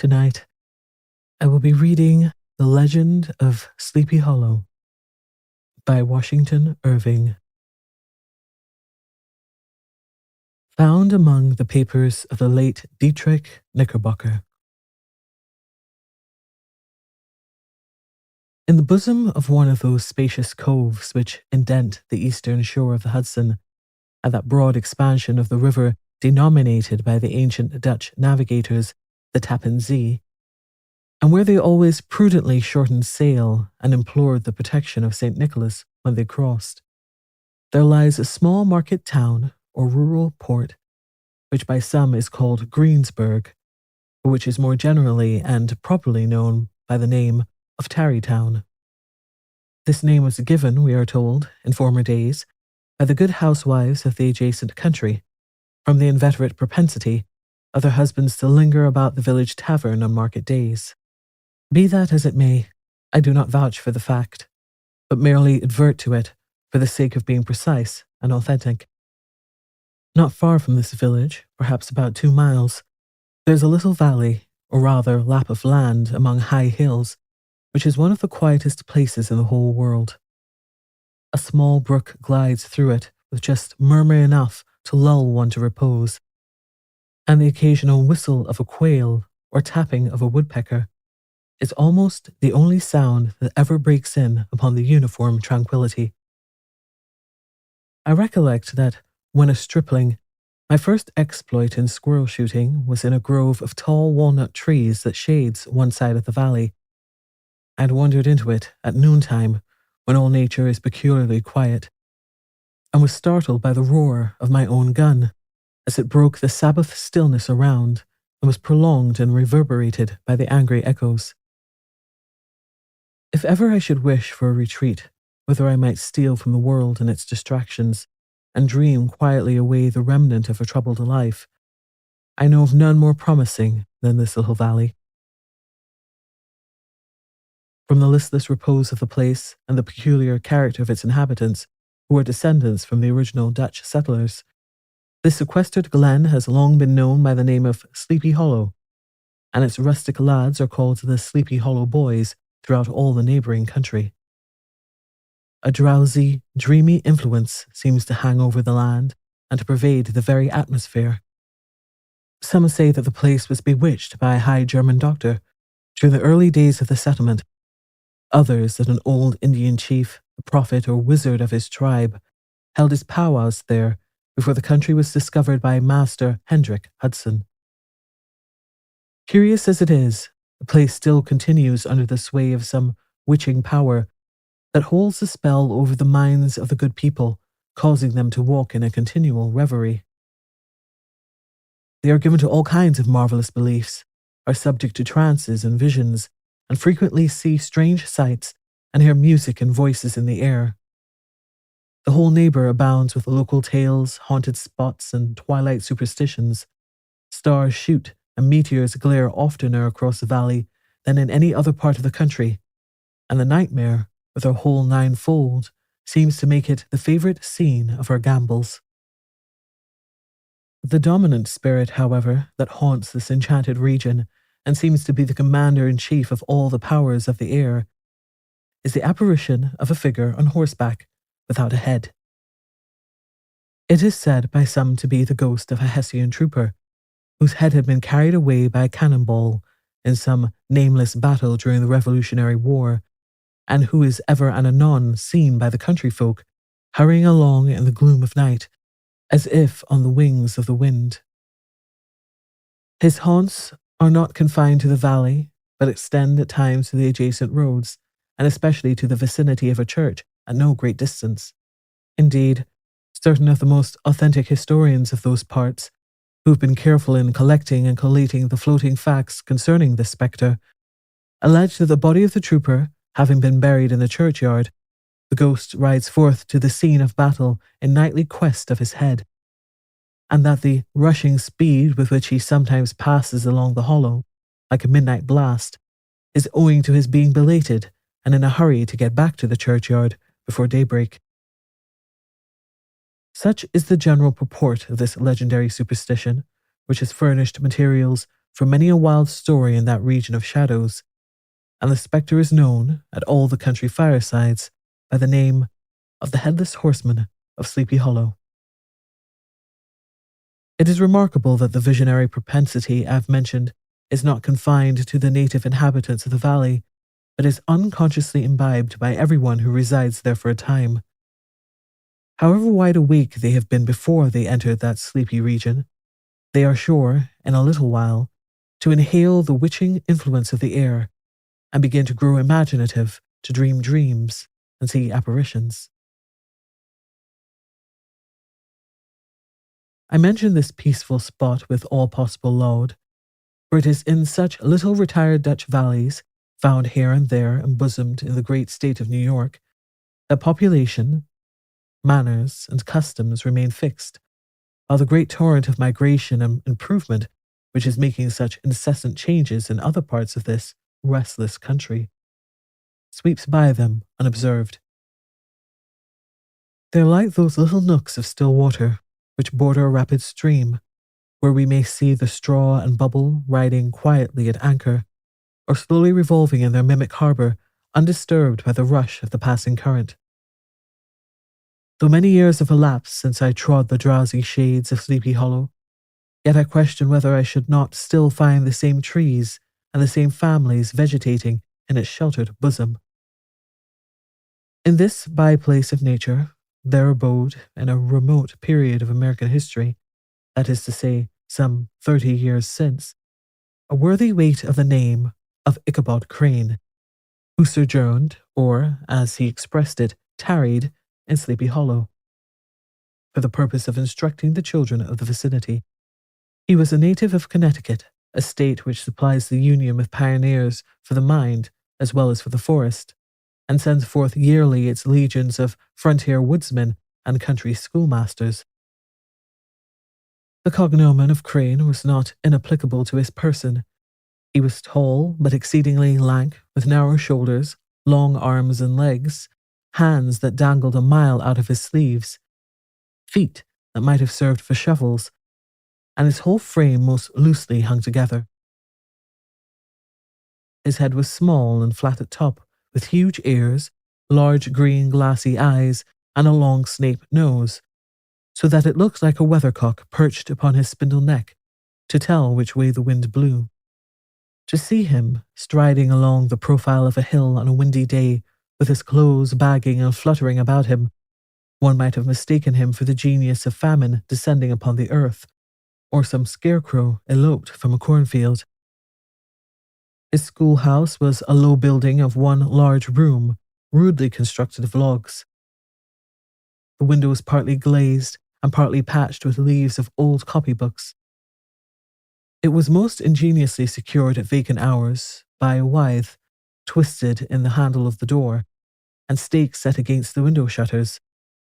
Tonight, I will be reading The Legend of Sleepy Hollow by Washington Irving. Found among the papers of the late Dietrich Knickerbocker. In the bosom of one of those spacious coves which indent the eastern shore of the Hudson, at that broad expansion of the river denominated by the ancient Dutch navigators the Tappan Zee, and where they always prudently shortened sail and implored the protection of St. Nicholas when they crossed, there lies a small market town or rural port, which by some is called Greensburg, but which is more generally and properly known by the name of Tarrytown. This name was given, we are told, in former days, by the good housewives of the adjacent country, from the inveterate propensity of their husbands to linger about the village tavern on market days. Be that as it may, I do not vouch for the fact, but merely advert to it for the sake of being precise and authentic. Not far from this village, perhaps about 2 miles, there is a little valley, or rather lap of land among high hills, which is one of the quietest places in the whole world. A small brook glides through it with just murmur enough to lull one to repose, and the occasional whistle of a quail or tapping of a woodpecker is almost the only sound that ever breaks in upon the uniform tranquillity. I recollect that, when a stripling, my first exploit in squirrel shooting was in a grove of tall walnut trees that shades one side of the valley. I had wandered into it at noontime, when all nature is peculiarly quiet, and was startled by the roar of my own gun, as it broke the Sabbath stillness around and was prolonged and reverberated by the angry echoes. If ever I should wish for a retreat, whither I might steal from the world and its distractions, and dream quietly away the remnant of a troubled life, I know of none more promising than this little valley. From the listless repose of the place and the peculiar character of its inhabitants, who are descendants from the original Dutch settlers, this sequestered glen has long been known by the name of Sleepy Hollow, and its rustic lads are called the Sleepy Hollow Boys throughout all the neighbouring country. A drowsy, dreamy influence seems to hang over the land and to pervade the very atmosphere. Some say that the place was bewitched by a high German doctor during the early days of the settlement, others that an old Indian chief, the prophet or wizard of his tribe, held his powwows there before the country was discovered by Master Hendrik Hudson. Curious as it is, the place still continues under the sway of some witching power that holds a spell over the minds of the good people, causing them to walk in a continual reverie. They are given to all kinds of marvelous beliefs, are subject to trances and visions, and frequently see strange sights and hear music and voices in the air. The whole neighbour abounds with local tales, haunted spots, and twilight superstitions. Stars shoot and meteors glare oftener across the valley than in any other part of the country, and the nightmare, with her whole ninefold, seems to make it the favourite scene of her gambols. The dominant spirit, however, that haunts this enchanted region, and seems to be the commander-in-chief of all the powers of the air, is the apparition of a figure on horseback, without a head. It is said by some to be the ghost of a Hessian trooper, whose head had been carried away by a cannonball in some nameless battle during the Revolutionary War, and who is ever and anon seen by the country folk hurrying along in the gloom of night, as if on the wings of the wind. His haunts are not confined to the valley, but extend at times to the adjacent roads, and especially to the vicinity of a church at no great distance. Indeed, certain of the most authentic historians of those parts, who have been careful in collecting and collating the floating facts concerning this spectre, allege that the body of the trooper, having been buried in the churchyard, the ghost rides forth to the scene of battle in nightly quest of his head, and that the rushing speed with which he sometimes passes along the hollow, like a midnight blast, is owing to his being belated and in a hurry to get back to the churchyard before daybreak. Such is the general purport of this legendary superstition, which has furnished materials for many a wild story in that region of shadows, and the spectre is known at all the country firesides by the name of the Headless Horseman of Sleepy Hollow. It is remarkable that the visionary propensity I've mentioned is not confined to the native inhabitants of the valley, but is unconsciously imbibed by everyone who resides there for a time. However wide awake they have been before they entered that sleepy region, they are sure, in a little while, to inhale the witching influence of the air and begin to grow imaginative, to dream dreams and see apparitions. I mention this peaceful spot with all possible laud, for it is in such little retired Dutch valleys, found here and there embosomed in the great state of New York, that population, manners, and customs remain fixed, while the great torrent of migration and improvement, which is making such incessant changes in other parts of this restless country, sweeps by them unobserved. They are like those little nooks of still water which border a rapid stream, where we may see the straw and bubble riding quietly at anchor, or slowly revolving in their mimic harbour, undisturbed by the rush of the passing current. Though many years have elapsed since I trod the drowsy shades of Sleepy Hollow, yet I question whether I should not still find the same trees and the same families vegetating in its sheltered bosom. In this by-place of nature, there abode, in a remote period of American history, that is to say, some 30 years since, a worthy weight of the name of Ichabod Crane, who sojourned, or, as he expressed it, tarried, in Sleepy Hollow, for the purpose of instructing the children of the vicinity. He was a native of Connecticut, a state which supplies the Union with pioneers for the mind as well as for the forest, and sends forth yearly its legions of frontier woodsmen and country schoolmasters. The cognomen of Crane was not inapplicable to his person. He was tall, but exceedingly lank, with narrow shoulders, long arms and legs, hands that dangled a mile out of his sleeves, feet that might have served for shovels, and his whole frame most loosely hung together. His head was small and flat at top, with huge ears, large green glassy eyes, and a long snake nose, so that it looked like a weathercock perched upon his spindle neck to tell which way the wind blew. To see him striding along the profile of a hill on a windy day, with his clothes bagging and fluttering about him, one might have mistaken him for the genius of famine descending upon the earth, or some scarecrow eloped from a cornfield. His schoolhouse was a low building of one large room, rudely constructed of logs. The window was partly glazed and partly patched with leaves of old copybooks. It was most ingeniously secured at vacant hours by a withe twisted in the handle of the door, and stakes set against the window shutters,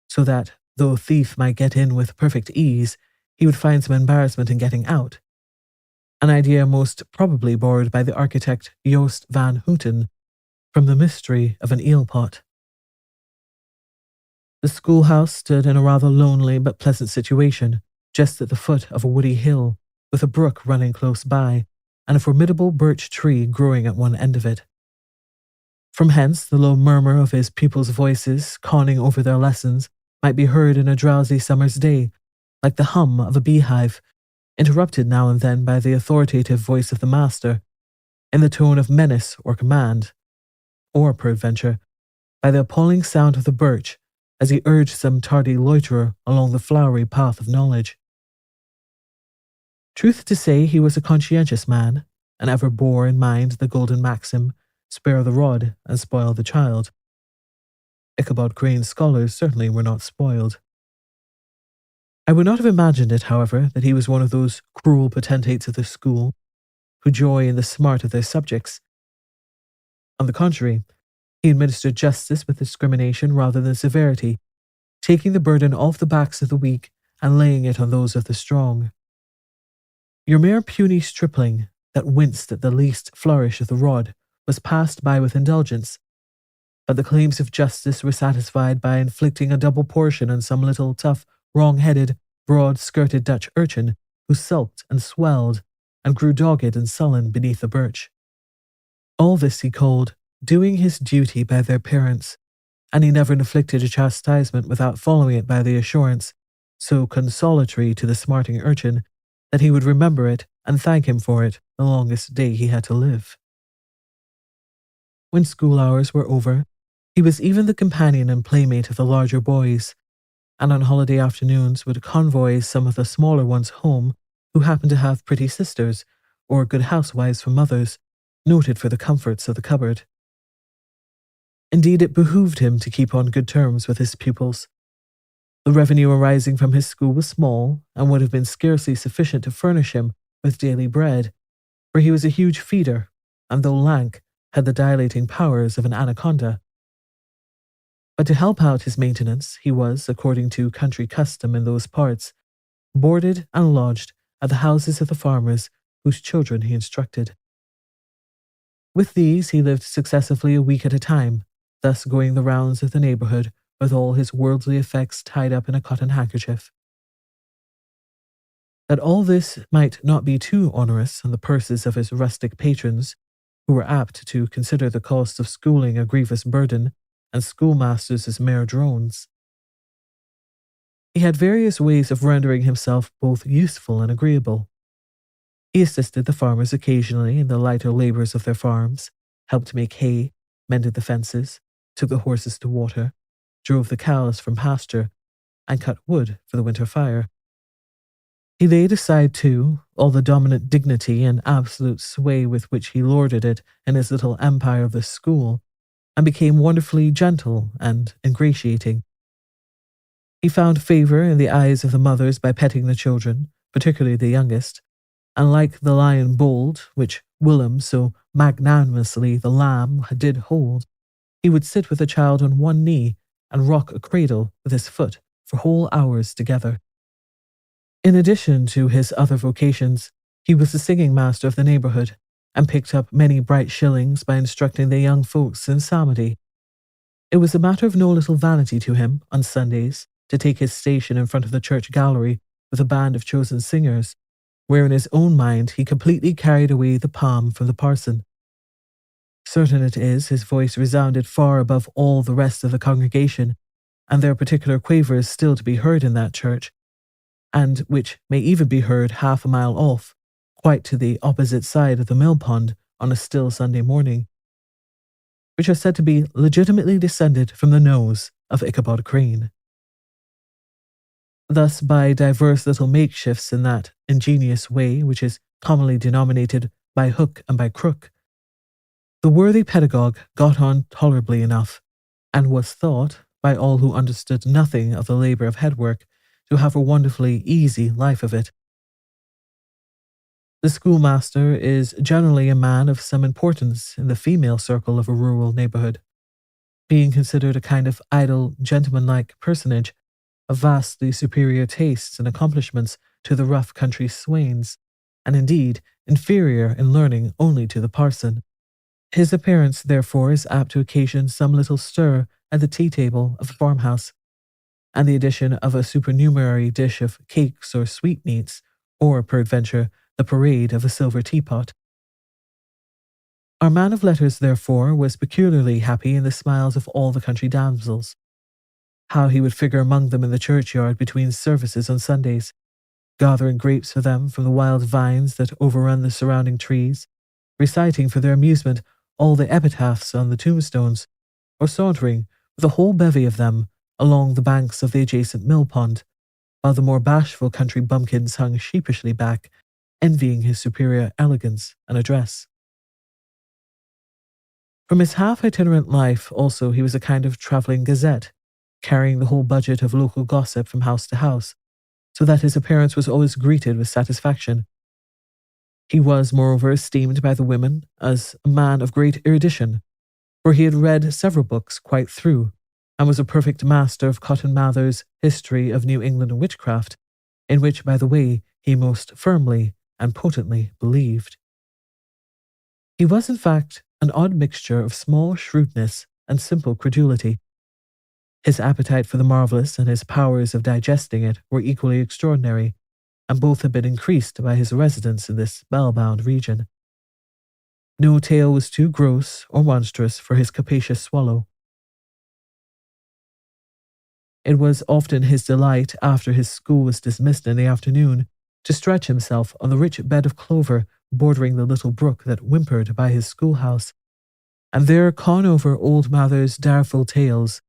so that, though a thief might get in with perfect ease, he would find some embarrassment in getting out. An idea most probably borrowed by the architect Joost van Houten from the mystery of an eel pot. The schoolhouse stood in a rather lonely but pleasant situation, just at the foot of a woody hill, with a brook running close by, and a formidable birch tree growing at one end of it. From hence the low murmur of his pupils' voices, conning over their lessons, might be heard in a drowsy summer's day, like the hum of a beehive, interrupted now and then by the authoritative voice of the master, in the tone of menace or command, or, peradventure, by the appalling sound of the birch as he urged some tardy loiterer along the flowery path of knowledge. Truth to say, he was a conscientious man, and ever bore in mind the golden maxim, spare the rod and spoil the child. Ichabod Crane's scholars certainly were not spoiled. I would not have imagined it, however, that he was one of those cruel potentates of the school who joy in the smart of their subjects. On the contrary, he administered justice with discrimination rather than severity, taking the burden off the backs of the weak and laying it on those of the strong. Your mere puny stripling that winced at the least flourish of the rod was passed by with indulgence, but the claims of justice were satisfied by inflicting a double portion on some little tough, wrong-headed, broad-skirted Dutch urchin who sulked and swelled and grew dogged and sullen beneath the birch. All this he called doing his duty by their parents, and he never inflicted a chastisement without following it by the assurance, so consolatory to the smarting urchin, that he would remember it and thank him for it the longest day he had to live. When school hours were over, he was even the companion and playmate of the larger boys, and on holiday afternoons would convoy some of the smaller ones home who happened to have pretty sisters or good housewives for mothers, noted for the comforts of the cupboard. Indeed, it behooved him to keep on good terms with his pupils. The revenue arising from his school was small, and would have been scarcely sufficient to furnish him with daily bread, for he was a huge feeder, and though lank, had the dilating powers of an anaconda. But to help out his maintenance, he was, according to country custom in those parts, boarded and lodged at the houses of the farmers whose children he instructed. With these he lived successively a week at a time, thus going the rounds of the neighbourhood with all his worldly effects tied up in a cotton handkerchief. That all this might not be too onerous on the purses of his rustic patrons, who were apt to consider the cost of schooling a grievous burden, and schoolmasters as mere drones, he had various ways of rendering himself both useful and agreeable. He assisted the farmers occasionally in the lighter labours of their farms, helped make hay, mended the fences, took the horses to water, drove the cows from pasture, and cut wood for the winter fire. He laid aside, too, all the dominant dignity and absolute sway with which he lorded it in his little empire of the school, and became wonderfully gentle and ingratiating. He found favour in the eyes of the mothers by petting the children, particularly the youngest, and like the lion bold, which Willem so magnanimously the lamb did hold, he would sit with the child on one knee and rock a cradle with his foot for whole hours together. In addition to his other vocations, he was the singing master of the neighbourhood, and picked up many bright shillings by instructing the young folks in psalmody. It was a matter of no little vanity to him, on Sundays, to take his station in front of the church gallery with a band of chosen singers, where in his own mind he completely carried away the palm from the parson. Certain it is, his voice resounded far above all the rest of the congregation, and there are particular quavers still to be heard in that church, and which may even be heard half a mile off, quite to the opposite side of the mill pond on a still Sunday morning, which are said to be legitimately descended from the nose of Ichabod Crane. Thus, by divers little makeshifts in that ingenious way which is commonly denominated by hook and by crook, the worthy pedagogue got on tolerably enough, and was thought, by all who understood nothing of the labour of headwork, to have a wonderfully easy life of it. The schoolmaster is generally a man of some importance in the female circle of a rural neighbourhood, being considered a kind of idle, gentlemanlike personage of vastly superior tastes and accomplishments to the rough country swains, and indeed inferior in learning only to the parson. His appearance, therefore, is apt to occasion some little stir at the tea-table of a farmhouse, and the addition of a supernumerary dish of cakes or sweetmeats, or, peradventure, the parade of a silver teapot. Our man of letters, therefore, was peculiarly happy in the smiles of all the country damsels. How he would figure among them in the churchyard between services on Sundays, gathering grapes for them from the wild vines that overrun the surrounding trees, reciting for their amusement all the epitaphs on the tombstones, or sauntering with a whole bevy of them along the banks of the adjacent mill pond, while the more bashful country bumpkins hung sheepishly back, envying his superior elegance and address. From his half-itinerant life, also, he was a kind of travelling gazette, carrying the whole budget of local gossip from house to house, so that his appearance was always greeted with satisfaction. He was, moreover, esteemed by the women as a man of great erudition, for he had read several books quite through, and was a perfect master of Cotton Mather's History of New England Witchcraft, in which, by the way, he most firmly and potently believed. He was, in fact, an odd mixture of small shrewdness and simple credulity. His appetite for the marvellous and his powers of digesting it were equally extraordinary, and both had been increased by his residence in this spellbound region. No tale was too gross or monstrous for his capacious swallow. It was often his delight, after his school was dismissed in the afternoon, to stretch himself on the rich bed of clover bordering the little brook that whimpered by his schoolhouse, and there con over old Mather's direful tales,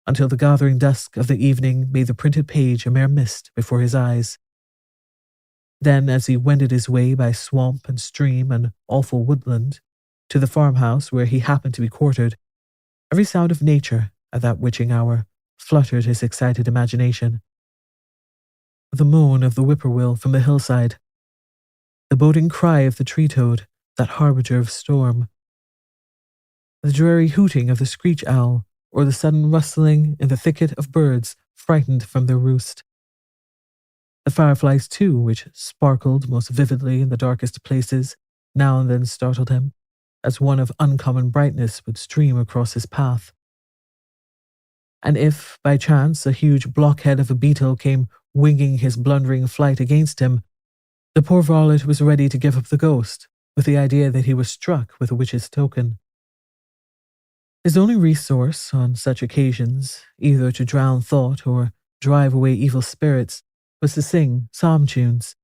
until the gathering dusk of the evening made the printed page a mere mist before his eyes. Then, as he wended his way by swamp and stream and awful woodland to the farmhouse where he happened to be quartered, every sound of nature at that witching hour fluttered his excited imagination. The moan of the whippoorwill from the hillside, the boding cry of the tree-toad, that harbinger of storm, the dreary hooting of the screech owl, or the sudden rustling in the thicket of birds frightened from their roost. The fireflies, too, which sparkled most vividly in the darkest places, now and then startled him, as one of uncommon brightness would stream across his path. And if, by chance, a huge blockhead of a beetle came winging his blundering flight against him, the poor varlet was ready to give up the ghost, with the idea that he was struck with a witch's token. His only resource on such occasions, either to drown thought or drive away evil spirits, was to sing psalm tunes,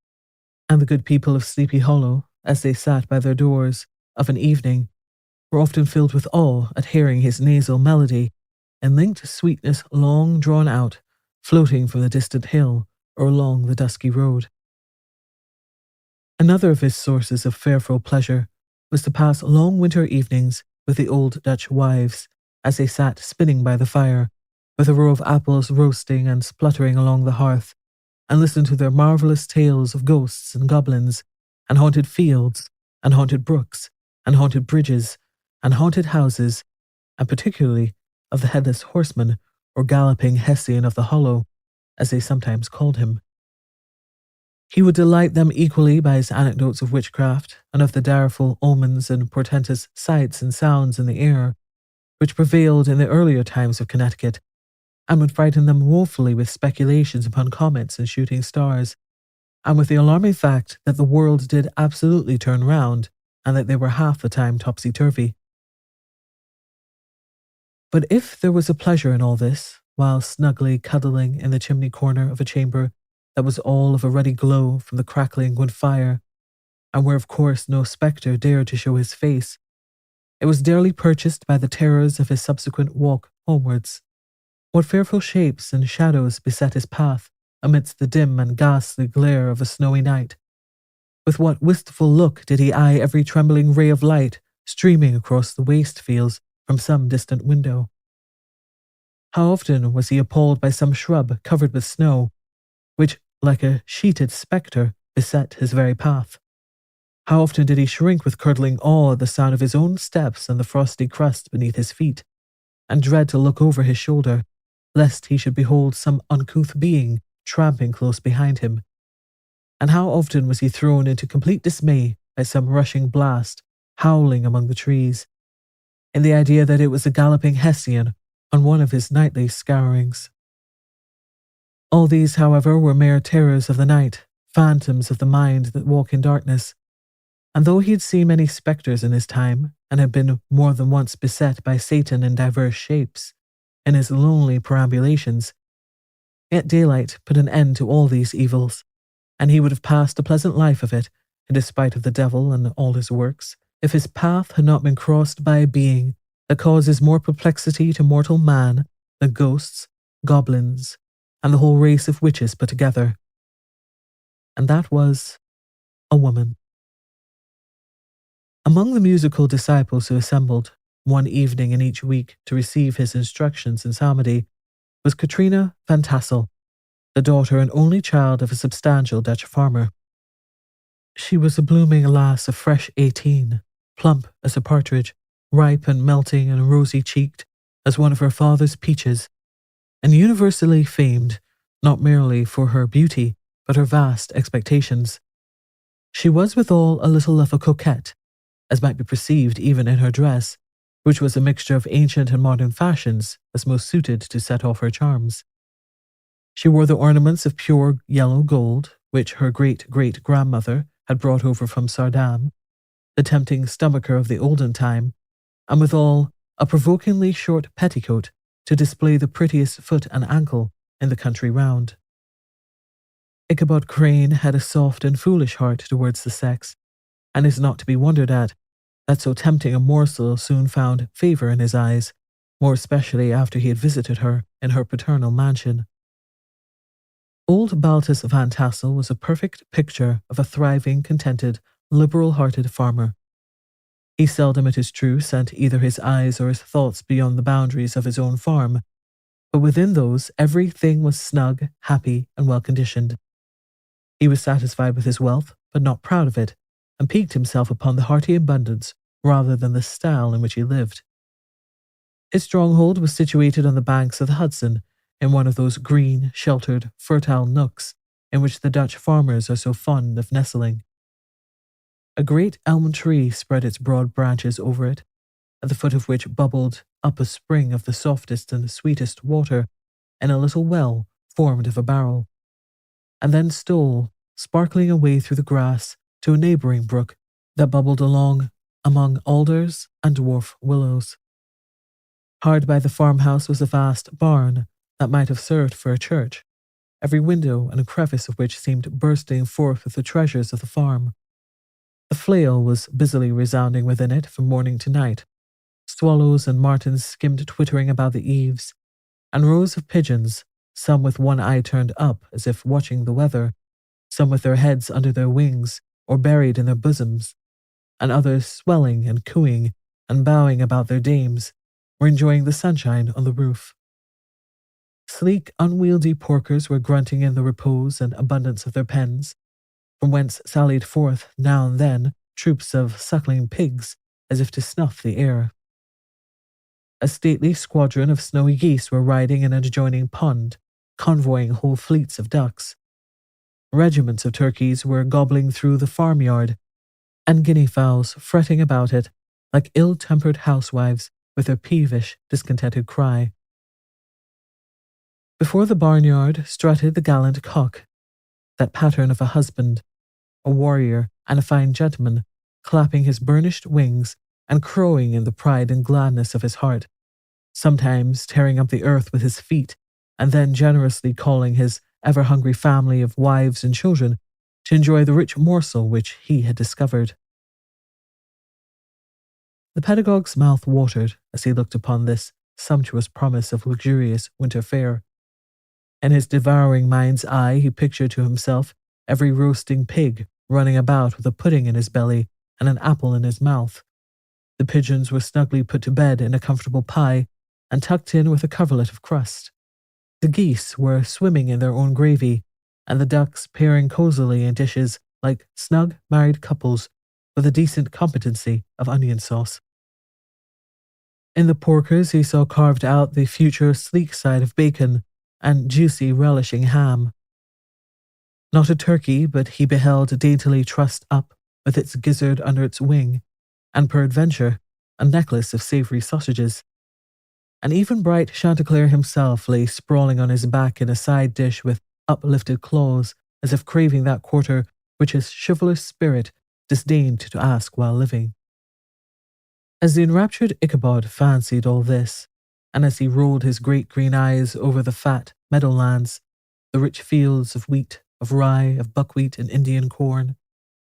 and the good people of Sleepy Hollow, as they sat by their doors of an evening, were often filled with awe at hearing his nasal melody and linked sweetness long drawn out, floating from the distant hill or along the dusky road. Another of his sources of fearful pleasure was to pass long winter evenings with the old Dutch wives, as they sat spinning by the fire, with a row of apples roasting and spluttering along the hearth, and listened to their marvellous tales of ghosts and goblins, and haunted fields, and haunted brooks, and haunted bridges, and haunted houses, and particularly of the headless horseman, or galloping Hessian of the Hollow, as they sometimes called him. He would delight them equally by his anecdotes of witchcraft, and of the direful omens and portentous sights and sounds in the air, which prevailed in the earlier times of Connecticut, and would frighten them woefully with speculations upon comets and shooting stars, and with the alarming fact that the world did absolutely turn round, and that they were half the time topsy-turvy. But if there was a pleasure in all this, while snugly cuddling in the chimney corner of a chamber that was all of a ruddy glow from the crackling wood fire, and where of course no spectre dared to show his face, it was dearly purchased by the terrors of his subsequent walk homewards. What fearful shapes and shadows beset his path amidst the dim and ghastly glare of a snowy night? With what wistful look did he eye every trembling ray of light streaming across the waste fields from some distant window? How often was he appalled by some shrub covered with snow, which, like a sheeted spectre, beset his very path? How often did he shrink with curdling awe at the sound of his own steps and the frosty crust beneath his feet, and dread to look over his shoulder, lest he should behold some uncouth being tramping close behind him? And how often was he thrown into complete dismay by some rushing blast howling among the trees, in the idea that it was a galloping Hessian on one of his nightly scourings. All these, however, were mere terrors of the night, phantoms of the mind that walk in darkness, and though he had seen many spectres in his time, and had been more than once beset by Satan in diverse shapes, in his lonely perambulations, yet daylight put an end to all these evils, and he would have passed a pleasant life of it, in despite of the devil and all his works, if his path had not been crossed by a being that causes more perplexity to mortal man than ghosts, goblins, and the whole race of witches put together. And that was a woman. Among the musical disciples who assembled, one evening in each week, to receive his instructions in psalmody, was Katrina Van Tassel, the daughter and only child of a substantial Dutch farmer. She was a blooming lass of fresh 18, plump as a partridge, ripe and melting and rosy-cheeked as one of her father's peaches, and universally famed, not merely for her beauty, but her vast expectations. She was withal a little of a coquette, as might be perceived even in her dress, which was a mixture of ancient and modern fashions, as most suited to set off her charms. She wore the ornaments of pure yellow gold, which her great-great-grandmother had brought over from Sardam, the tempting stomacher of the olden time, and withal a provokingly short petticoat to display the prettiest foot and ankle in the country round. Ichabod Crane had a soft and foolish heart towards the sex, and it is not to be wondered at that so tempting a morsel soon found favour in his eyes, more especially after he had visited her in her paternal mansion. Old Baltus Van Tassel was a perfect picture of a thriving, contented, liberal-hearted farmer. He seldom, it is true, sent either his eyes or his thoughts beyond the boundaries of his own farm, but within those everything was snug, happy, and well-conditioned. He was satisfied with his wealth, but not proud of it, and piqued himself upon the hearty abundance rather than the style in which he lived. His stronghold was situated on the banks of the Hudson, in one of those green, sheltered, fertile nooks in which the Dutch farmers are so fond of nestling. A great elm tree spread its broad branches over it, at the foot of which bubbled up a spring of the softest and sweetest water in a little well formed of a barrel, and then stole, sparkling away through the grass, to a neighbouring brook that bubbled along among alders and dwarf willows. Hard by the farmhouse was a vast barn that might have served for a church, every window and crevice of which seemed bursting forth with the treasures of the farm. The flail was busily resounding within it from morning to night. Swallows and martins skimmed twittering about the eaves, and rows of pigeons, some with one eye turned up as if watching the weather, some with their heads under their wings or buried in their bosoms, and others swelling and cooing and bowing about their dames, were enjoying the sunshine on the roof. Sleek, unwieldy porkers were grunting in the repose and abundance of their pens, from whence sallied forth now and then troops of suckling pigs as if to snuff the air. A stately squadron of snowy geese were riding in an adjoining pond, convoying whole fleets of ducks. Regiments of turkeys were gobbling through the farmyard, and guinea fowls fretting about it like ill-tempered housewives with their peevish, discontented cry. Before the barnyard strutted the gallant cock, that pattern of a husband, a warrior, and a fine gentleman, clapping his burnished wings and crowing in the pride and gladness of his heart, sometimes tearing up the earth with his feet, and then generously calling his ever-hungry family of wives and children to enjoy the rich morsel which he had discovered. The pedagogue's mouth watered as he looked upon this sumptuous promise of luxurious winter fare. In his devouring mind's eye he pictured to himself every roasting pig running about with a pudding in his belly and an apple in his mouth. The pigeons were snugly put to bed in a comfortable pie and tucked in with a coverlet of crust. The geese were swimming in their own gravy, and the ducks pairing cosily in dishes like snug married couples with a decent competency of onion sauce. In the porkers he saw carved out the future sleek side of bacon and juicy relishing ham. Not a turkey, but he beheld daintily trussed up with its gizzard under its wing, and peradventure a necklace of savoury sausages. And even bright Chanticleer himself lay sprawling on his back in a side dish with uplifted claws, as if craving that quarter which his chivalrous spirit disdained to ask while living. As the enraptured Ichabod fancied all this, and as he rolled his great green eyes over the fat meadowlands, the rich fields of wheat, of rye, of buckwheat and Indian corn,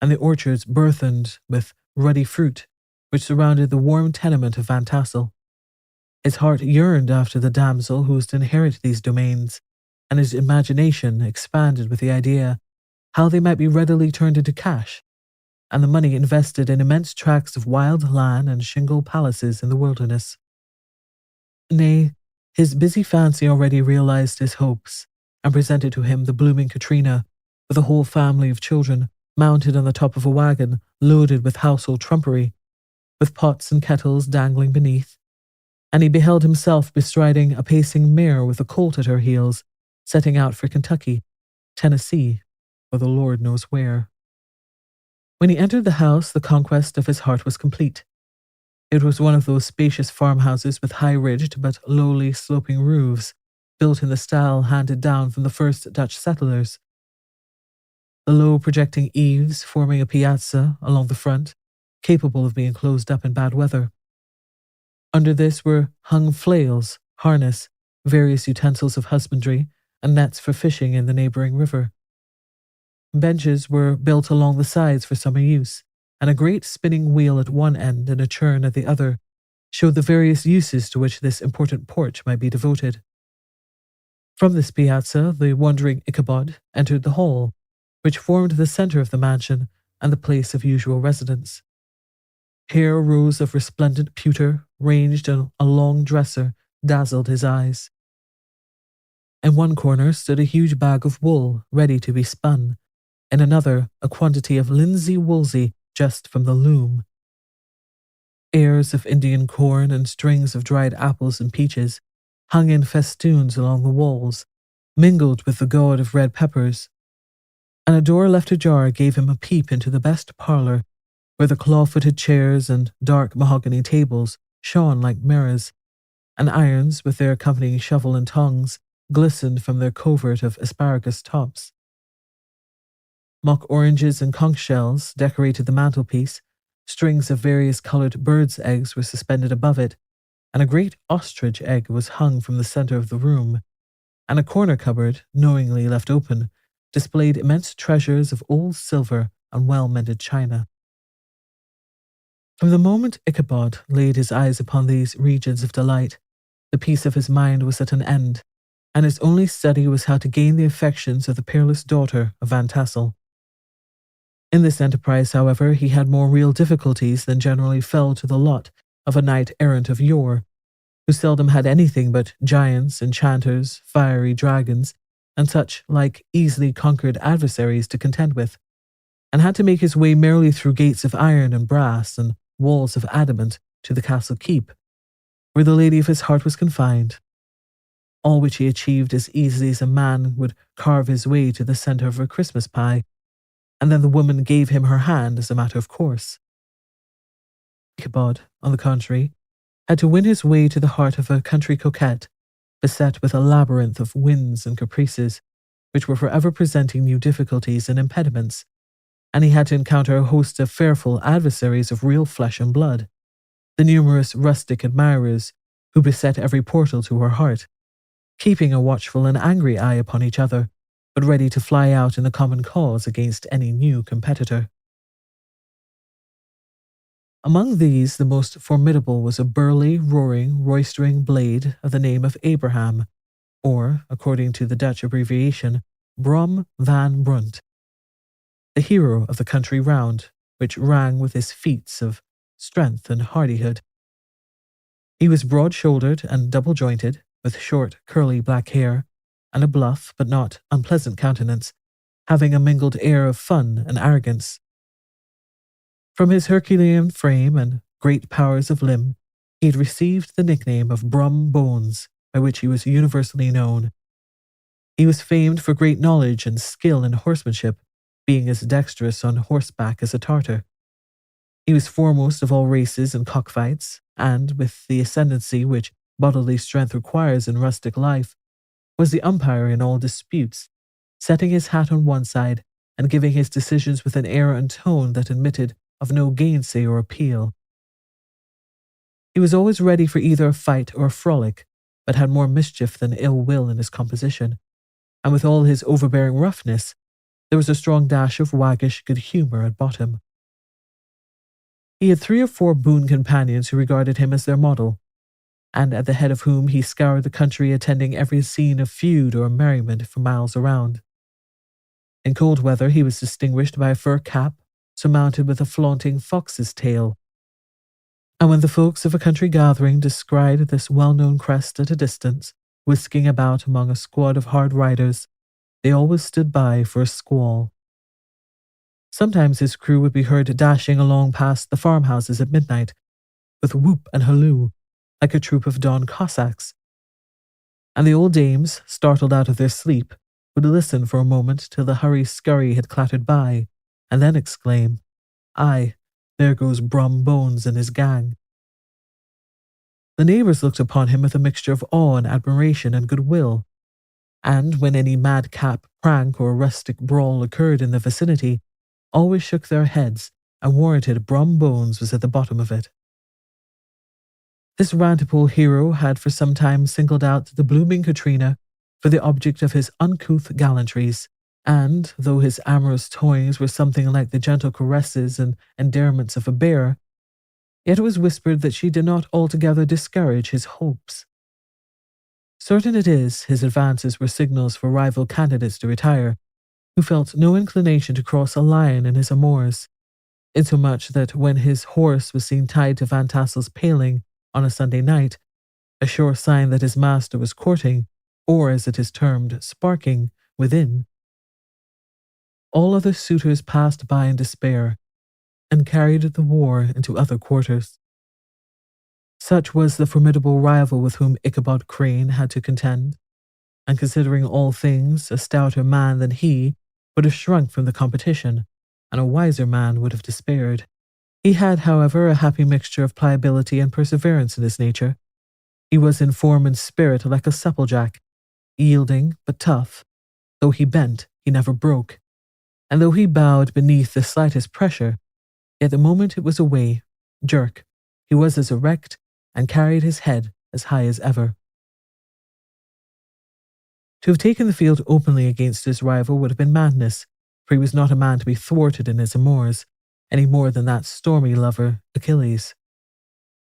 and the orchards burthened with ruddy fruit which surrounded the warm tenement of Van Tassel, his heart yearned after the damsel who was to inherit these domains, and his imagination expanded with the idea how they might be readily turned into cash, and the money invested in immense tracts of wild land and shingle palaces in the wilderness. Nay, his busy fancy already realized his hopes, and presented to him the blooming Katrina, with a whole family of children, mounted on the top of a wagon loaded with household trumpery, with pots and kettles dangling beneath, and he beheld himself bestriding a pacing mare with a colt at her heels, setting out for Kentucky, Tennessee, or the Lord knows where. When he entered the house, the conquest of his heart was complete. It was one of those spacious farmhouses with high-ridged but lowly sloping roofs, built in the style handed down from the first Dutch settlers. the low projecting eaves forming a piazza along the front, capable of being closed up in bad weather. Under this were hung flails, harness, various utensils of husbandry, and nets for fishing in the neighbouring river. Benches were built along the sides for summer use, and a great spinning wheel at one end and a churn at the other showed the various uses to which this important porch might be devoted. From this piazza, the wandering Ichabod entered the hall, which formed the centre of the mansion and the place of usual residence. Here rows of resplendent pewter, ranged on a long dresser, dazzled his eyes. In one corner stood a huge bag of wool, ready to be spun. In another, a quantity of linsey-woolsey just from the loom. Ears of Indian corn and strings of dried apples and peaches hung in festoons along the walls, mingled with the gourd of red peppers, and a door left ajar gave him a peep into the best parlour, where the claw-footed chairs and dark mahogany tables shone like mirrors, and irons, with their accompanying shovel and tongs, glistened from their covert of asparagus tops. Mock oranges and conch shells decorated the mantelpiece, strings of various coloured birds' eggs were suspended above it, and a great ostrich egg was hung from the centre of the room, and a corner cupboard, knowingly left open, displayed immense treasures of old silver and well-mended china. From the moment Ichabod laid his eyes upon these regions of delight, the peace of his mind was at an end, and his only study was how to gain the affections of the peerless daughter of Van Tassel. In this enterprise, however, he had more real difficulties than generally fell to the lot of a knight-errant of yore, who seldom had anything but giants, enchanters, fiery dragons, and such like easily conquered adversaries to contend with, and had to make his way merely through gates of iron and brass and walls of adamant to the castle keep, where the lady of his heart was confined, all which he achieved as easily as a man would carve his way to the centre of a Christmas pie, and then the woman gave him her hand as a matter of course. Ichabod, on the contrary, had to win his way to the heart of a country coquette, beset with a labyrinth of whims and caprices, which were forever presenting new difficulties and impediments, and he had to encounter a host of fearful adversaries of real flesh and blood, the numerous rustic admirers who beset every portal to her heart, keeping a watchful and angry eye upon each other, but ready to fly out in the common cause against any new competitor. Among these, the most formidable was a burly, roaring, roistering blade of the name of Abraham, or, according to the Dutch abbreviation, Brom van Brunt, the hero of the country round, which rang with his feats of strength and hardihood. He was broad-shouldered and double-jointed, with short, curly black hair, and a bluff but not unpleasant countenance, having a mingled air of fun and arrogance. From his Herculean frame and great powers of limb, he had received the nickname of Brum Bones, by which he was universally known. He was famed for great knowledge and skill in horsemanship, being as dexterous on horseback as a Tartar. He was foremost of all races and cockfights, and, with the ascendancy which bodily strength requires in rustic life, was the umpire in all disputes, setting his hat on one side and giving his decisions with an air and tone that admitted of no gainsay or appeal. He was always ready for either a fight or a frolic, but had more mischief than ill will in his composition, and with all his overbearing roughness, there was a strong dash of waggish good humour at bottom. He had 3 or 4 boon companions who regarded him as their model, and at the head of whom he scoured the country, attending every scene of feud or merriment for miles around. In cold weather he was distinguished by a fur cap, surmounted with a flaunting fox's tail, and when the folks of a country gathering descried this well-known crest at a distance, whisking about among a squad of hard riders, they always stood by for a squall. Sometimes his crew would be heard dashing along past the farmhouses at midnight, with whoop and halloo, like a troop of Don Cossacks, and the old dames, startled out of their sleep, would listen for a moment till the hurry-scurry had clattered by, and then exclaim, "Aye, there goes Brum Bones and his gang." The neighbours looked upon him with a mixture of awe and admiration and goodwill, and when any madcap prank or rustic brawl occurred in the vicinity, always shook their heads and warranted Brom Bones was at the bottom of it. This rantable hero had for some time singled out the blooming Katrina for the object of his uncouth gallantries, and though his amorous toys were something like the gentle caresses and endearments of a bear, yet it was whispered that she did not altogether discourage his hopes. Certain it is, his advances were signals for rival candidates to retire, who felt no inclination to cross a line in his amours, insomuch that when his horse was seen tied to Van Tassel's paling on a Sunday night, a sure sign that his master was courting, or as it is termed, sparking, within, all other suitors passed by in despair, and carried the war into other quarters. Such was the formidable rival with whom Ichabod Crane had to contend, and considering all things, a stouter man than he would have shrunk from the competition, and a wiser man would have despaired. He had, however, a happy mixture of pliability and perseverance in his nature. He was in form and spirit like a supplejack, yielding but tough. Though he bent, he never broke, and though he bowed beneath the slightest pressure, yet the moment it was away, jerk, he was as erect and carried his head as high as ever. To have taken the field openly against his rival would have been madness, for he was not a man to be thwarted in his amours, any more than that stormy lover, Achilles.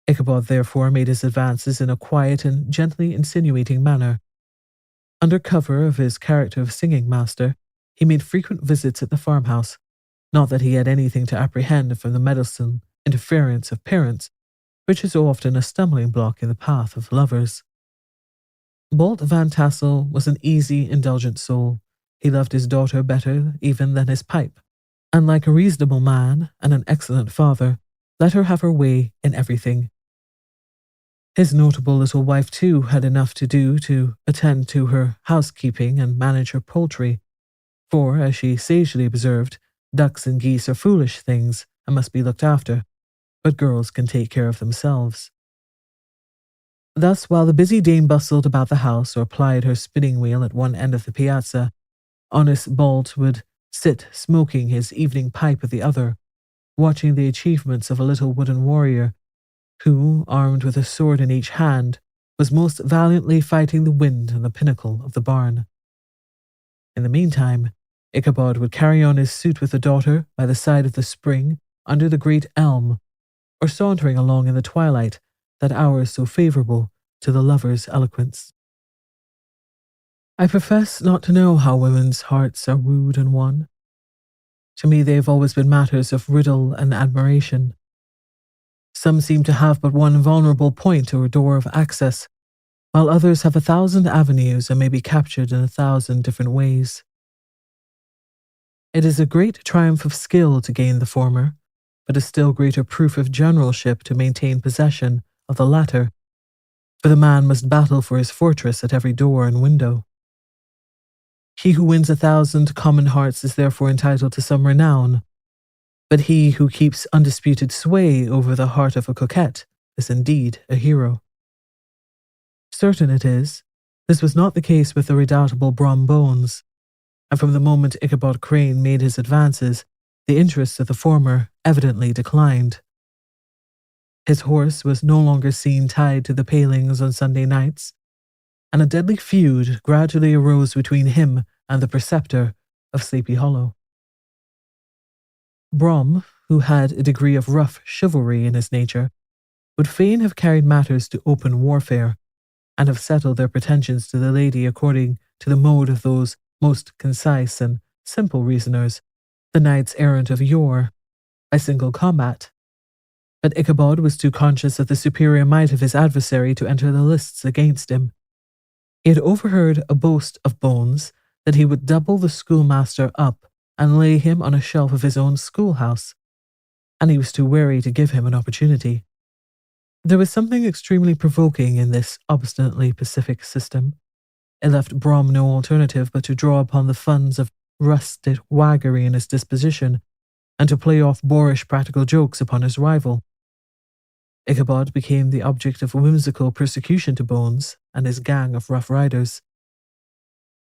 Ichabod therefore made his advances in a quiet and gently insinuating manner. Under cover of his character of singing master, he made frequent visits at the farmhouse, not that he had anything to apprehend from the meddlesome interference of parents, which is often a stumbling block in the path of lovers. Bolt Van Tassel was an easy, indulgent soul. He loved his daughter better even than his pipe, and like a reasonable man and an excellent father, let her have her way in everything. His notable little wife, too, had enough to do to attend to her housekeeping and manage her poultry, for, as she sagely observed, ducks and geese are foolish things and must be looked after, but girls can take care of themselves. Thus, while the busy dame bustled about the house or plied her spinning wheel at one end of the piazza, honest Bolt would sit smoking his evening pipe at the other, watching the achievements of a little wooden warrior, who, armed with a sword in each hand, was most valiantly fighting the wind on the pinnacle of the barn. In the meantime, Ichabod would carry on his suit with the daughter by the side of the spring under the great elm, or sauntering along in the twilight, that hour so favourable to the lover's eloquence. I profess not to know how women's hearts are wooed and won. To me they have always been matters of riddle and admiration. Some seem to have but one vulnerable point or door of access, while others have 1,000 avenues and may be captured in 1,000 different ways. It is a great triumph of skill to gain the former, but a still greater proof of generalship to maintain possession of the latter, for the man must battle for his fortress at every door and window. He who wins 1,000 common hearts is therefore entitled to some renown, but he who keeps undisputed sway over the heart of a coquette is indeed a hero. Certain it is, this was not the case with the redoubtable Brom Bones, and from the moment Ichabod Crane made his advances, the interests of the former evidently declined. His horse was no longer seen tied to the palings on Sunday nights, and a deadly feud gradually arose between him and the preceptor of Sleepy Hollow. Brom, who had a degree of rough chivalry in his nature, would fain have carried matters to open warfare, and have settled their pretensions to the lady according to the mode of those most concise and simple reasoners, the knights errant of yore, by single combat. But Ichabod was too conscious of the superior might of his adversary to enter the lists against him. He had overheard a boast of Bones that he would double the schoolmaster up and lay him on a shelf of his own schoolhouse, and he was too wary to give him an opportunity. There was something extremely provoking in this obstinately pacific system. It left Brom no alternative but to draw upon the funds of rusted waggery in his disposition, and to play off boorish practical jokes upon his rival. Ichabod became the object of whimsical persecution to Bones and his gang of rough riders.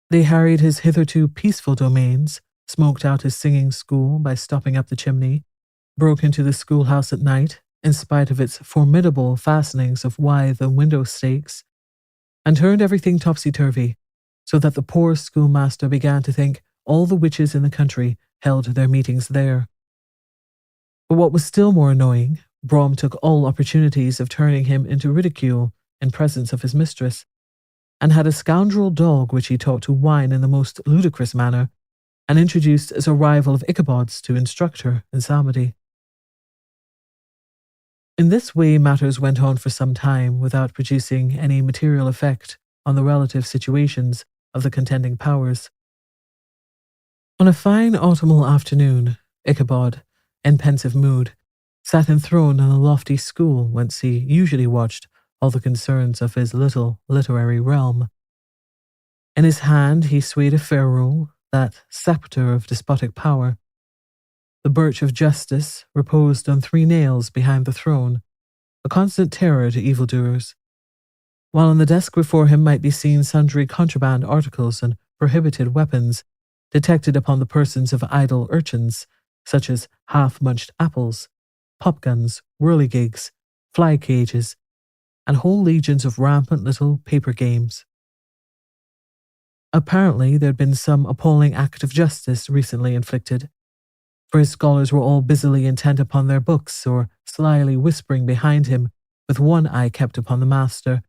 They harried his hitherto peaceful domains, smoked out his singing school by stopping up the chimney, broke into the schoolhouse at night, in spite of its formidable fastenings of withe and window stakes, and turned everything topsy-turvy, so that the poor schoolmaster began to think all the witches in the country held their meetings there. But what was still more annoying, Brom took all opportunities of turning him into ridicule in presence of his mistress, and had a scoundrel dog which he taught to whine in the most ludicrous manner, and introduced as a rival of Ichabod's to instruct her in psalmody. In this way matters went on for some time without producing any material effect on the relative situations of the contending powers. On a fine autumnal afternoon, Ichabod, in pensive mood, sat enthroned in the lofty school whence he usually watched all the concerns of his little literary realm. In his hand he swayed a ferule, that sceptre of despotic power. The birch of justice reposed on 3 nails behind the throne, a constant terror to evildoers, while on the desk before him might be seen sundry contraband articles and prohibited weapons detected upon the persons of idle urchins, such as half-munched apples, popguns, whirligigs, fly-cages, and whole legions of rampant little paper games. Apparently there had been some appalling act of justice recently inflicted, for his scholars were all busily intent upon their books, or slyly whispering behind him, with one eye kept upon the master,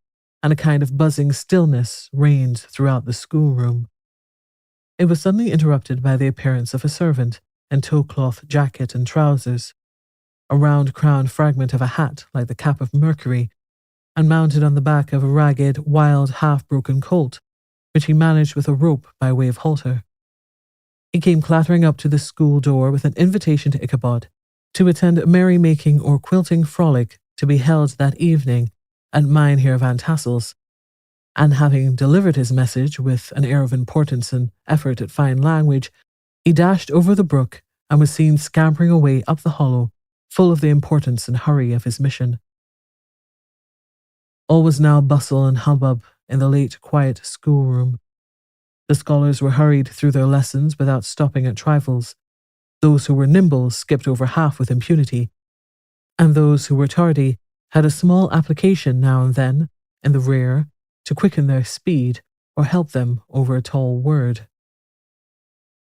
and a kind of buzzing stillness reigned throughout the schoolroom. It was suddenly interrupted by the appearance of a servant in tow-cloth jacket and trousers, a round-crowned fragment of a hat like the cap of Mercury, and mounted on the back of a ragged, wild, half-broken colt, which he managed with a rope by way of halter. He came clattering up to the school door with an invitation to Ichabod to attend a merry-making or quilting frolic to be held that evening at Mynheer Van Tassel's, and having delivered his message with an air of importance and effort at fine language, he dashed over the brook and was seen scampering away up the hollow, full of the importance and hurry of his mission. All was now bustle and hubbub in the late quiet schoolroom. The scholars were hurried through their lessons without stopping at trifles. Those who were nimble skipped over half with impunity, and those who were tardy had a small application now and then, in the rear, to quicken their speed or help them over a tall word.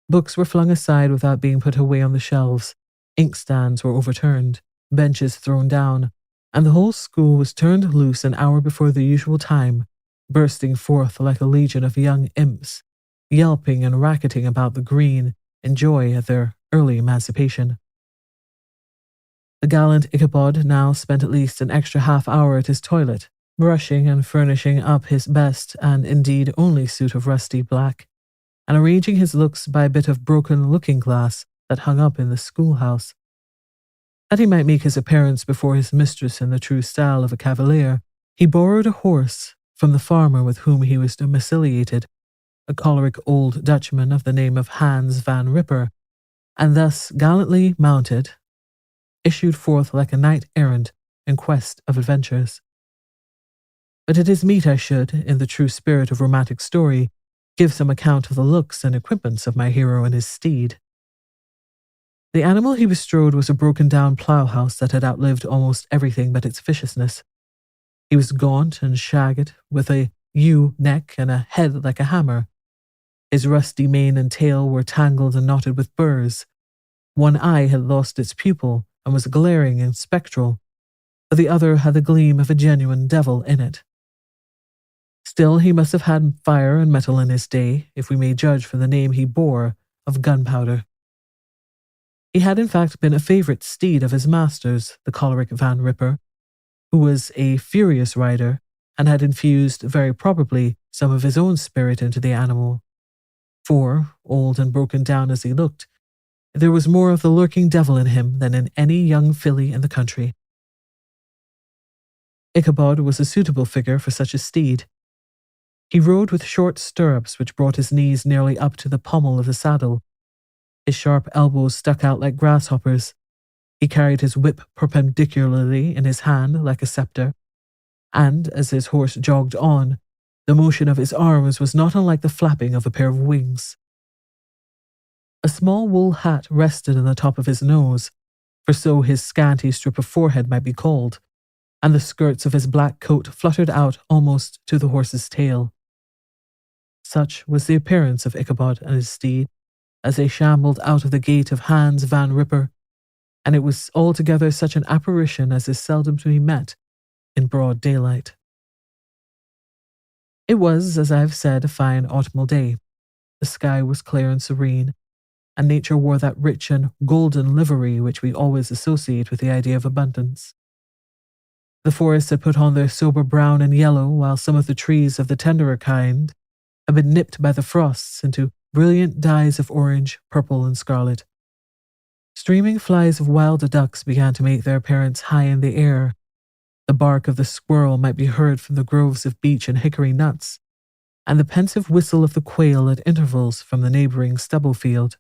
Books were flung aside without being put away on the shelves, inkstands were overturned, benches thrown down, and the whole school was turned loose an hour before the usual time, bursting forth like a legion of young imps, yelping and racketing about the green in joy at their early emancipation. The gallant Ichabod now spent at least an extra half-hour at his toilet, brushing and furnishing up his best and indeed only suit of rusty black, and arranging his looks by a bit of broken looking-glass that hung up in the schoolhouse. That he might make his appearance before his mistress in the true style of a cavalier, he borrowed a horse from the farmer with whom he was domiciliated, a choleric old Dutchman of the name of Hans van Ripper, and thus gallantly mounted, issued forth like a knight-errant in quest of adventures. But it is meet I should, in the true spirit of romantic story, give some account of the looks and equipments of my hero and his steed. The animal he bestrode was a broken-down plough-house that had outlived almost everything but its viciousness. He was gaunt and shagged, with a ewe neck and a head like a hammer. His rusty mane and tail were tangled and knotted with burrs. One eye had lost its pupil and was glaring and spectral, but the other had the gleam of a genuine devil in it. Still, he must have had fire and metal in his day, if we may judge from the name he bore of Gunpowder. He had in fact been a favourite steed of his master's, the choleric Van Ripper, who was a furious rider and had infused, very probably, some of his own spirit into the animal. For, old and broken down as he looked, there was more of the lurking devil in him than in any young filly in the country. Ichabod was a suitable figure for such a steed. He rode with short stirrups which brought his knees nearly up to the pommel of the saddle. His sharp elbows stuck out like grasshoppers. He carried his whip perpendicularly in his hand like a sceptre, and, as his horse jogged on, The motion of his arms was not unlike the flapping of a pair of wings. A small wool hat rested on the top of his nose, for so his scanty strip of forehead might be called, and the skirts of his black coat fluttered out almost to the horse's tail. Such was the appearance of Ichabod and his steed as they shambled out of the gate of Hans Van Ripper, and it was altogether such an apparition as is seldom to be met in broad daylight. It was, as I have said, a fine autumnal day. The sky was clear and serene, and nature wore that rich and golden livery which we always associate with the idea of abundance. The forests had put on their sober brown and yellow, while some of the trees of the tenderer kind had been nipped by the frosts into brilliant dyes of orange, purple, and scarlet. Streaming flies of wild ducks began to make their appearance high in the air. The bark of the squirrel might be heard from the groves of beech and hickory nuts, and the pensive whistle of the quail at intervals from the neighbouring stubble field.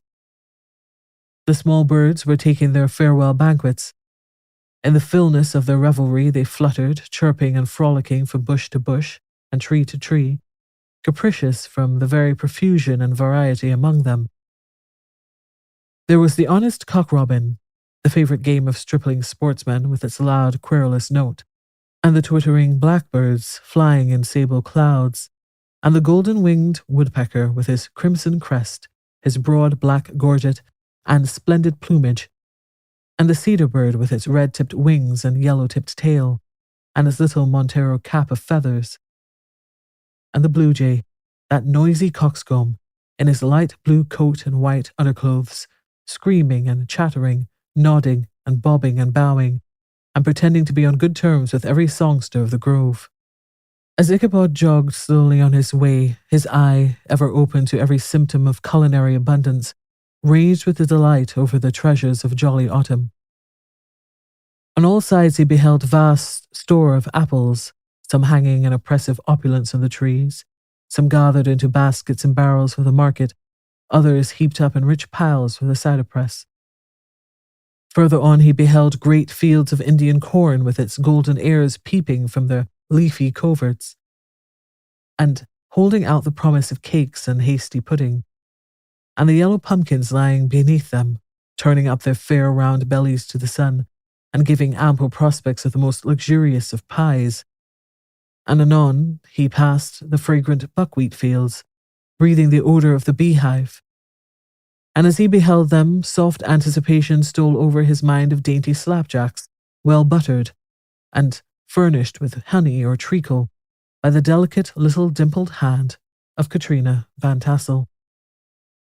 The small birds were taking their farewell banquets. In the fullness of their revelry they fluttered, chirping and frolicking from bush to bush and tree to tree, capricious from the very profusion and variety among them. There was the honest cock-robin, the favourite game of stripling sportsmen with its loud, querulous note, and the twittering blackbirds flying in sable clouds, and the golden-winged woodpecker with his crimson crest, his broad black gorget, and splendid plumage, and the cedar bird with its red-tipped wings and yellow-tipped tail, and its little Montero cap of feathers, and the blue jay, that noisy coxcomb, in his light blue coat and white underclothes, screaming and chattering, nodding and bobbing and bowing, and pretending to be on good terms with every songster of the grove. As Ichabod jogged slowly on his way, his eye, ever open to every symptom of culinary abundance, raged with the delight over the treasures of jolly autumn. On all sides he beheld vast store of apples, some hanging in oppressive opulence on the trees, some gathered into baskets and barrels for the market, others heaped up in rich piles for the cider press. Further on he beheld great fields of Indian corn with its golden ears peeping from their leafy coverts, and holding out the promise of cakes and hasty pudding, and the yellow pumpkins lying beneath them, turning up their fair round bellies to the sun, and giving ample prospects of the most luxurious of pies. And anon he passed the fragrant buckwheat fields, breathing the odour of the beehive. And as he beheld them, soft anticipation stole over his mind of dainty slapjacks, well buttered, and furnished with honey or treacle by the delicate little dimpled hand of Katrina Van Tassel.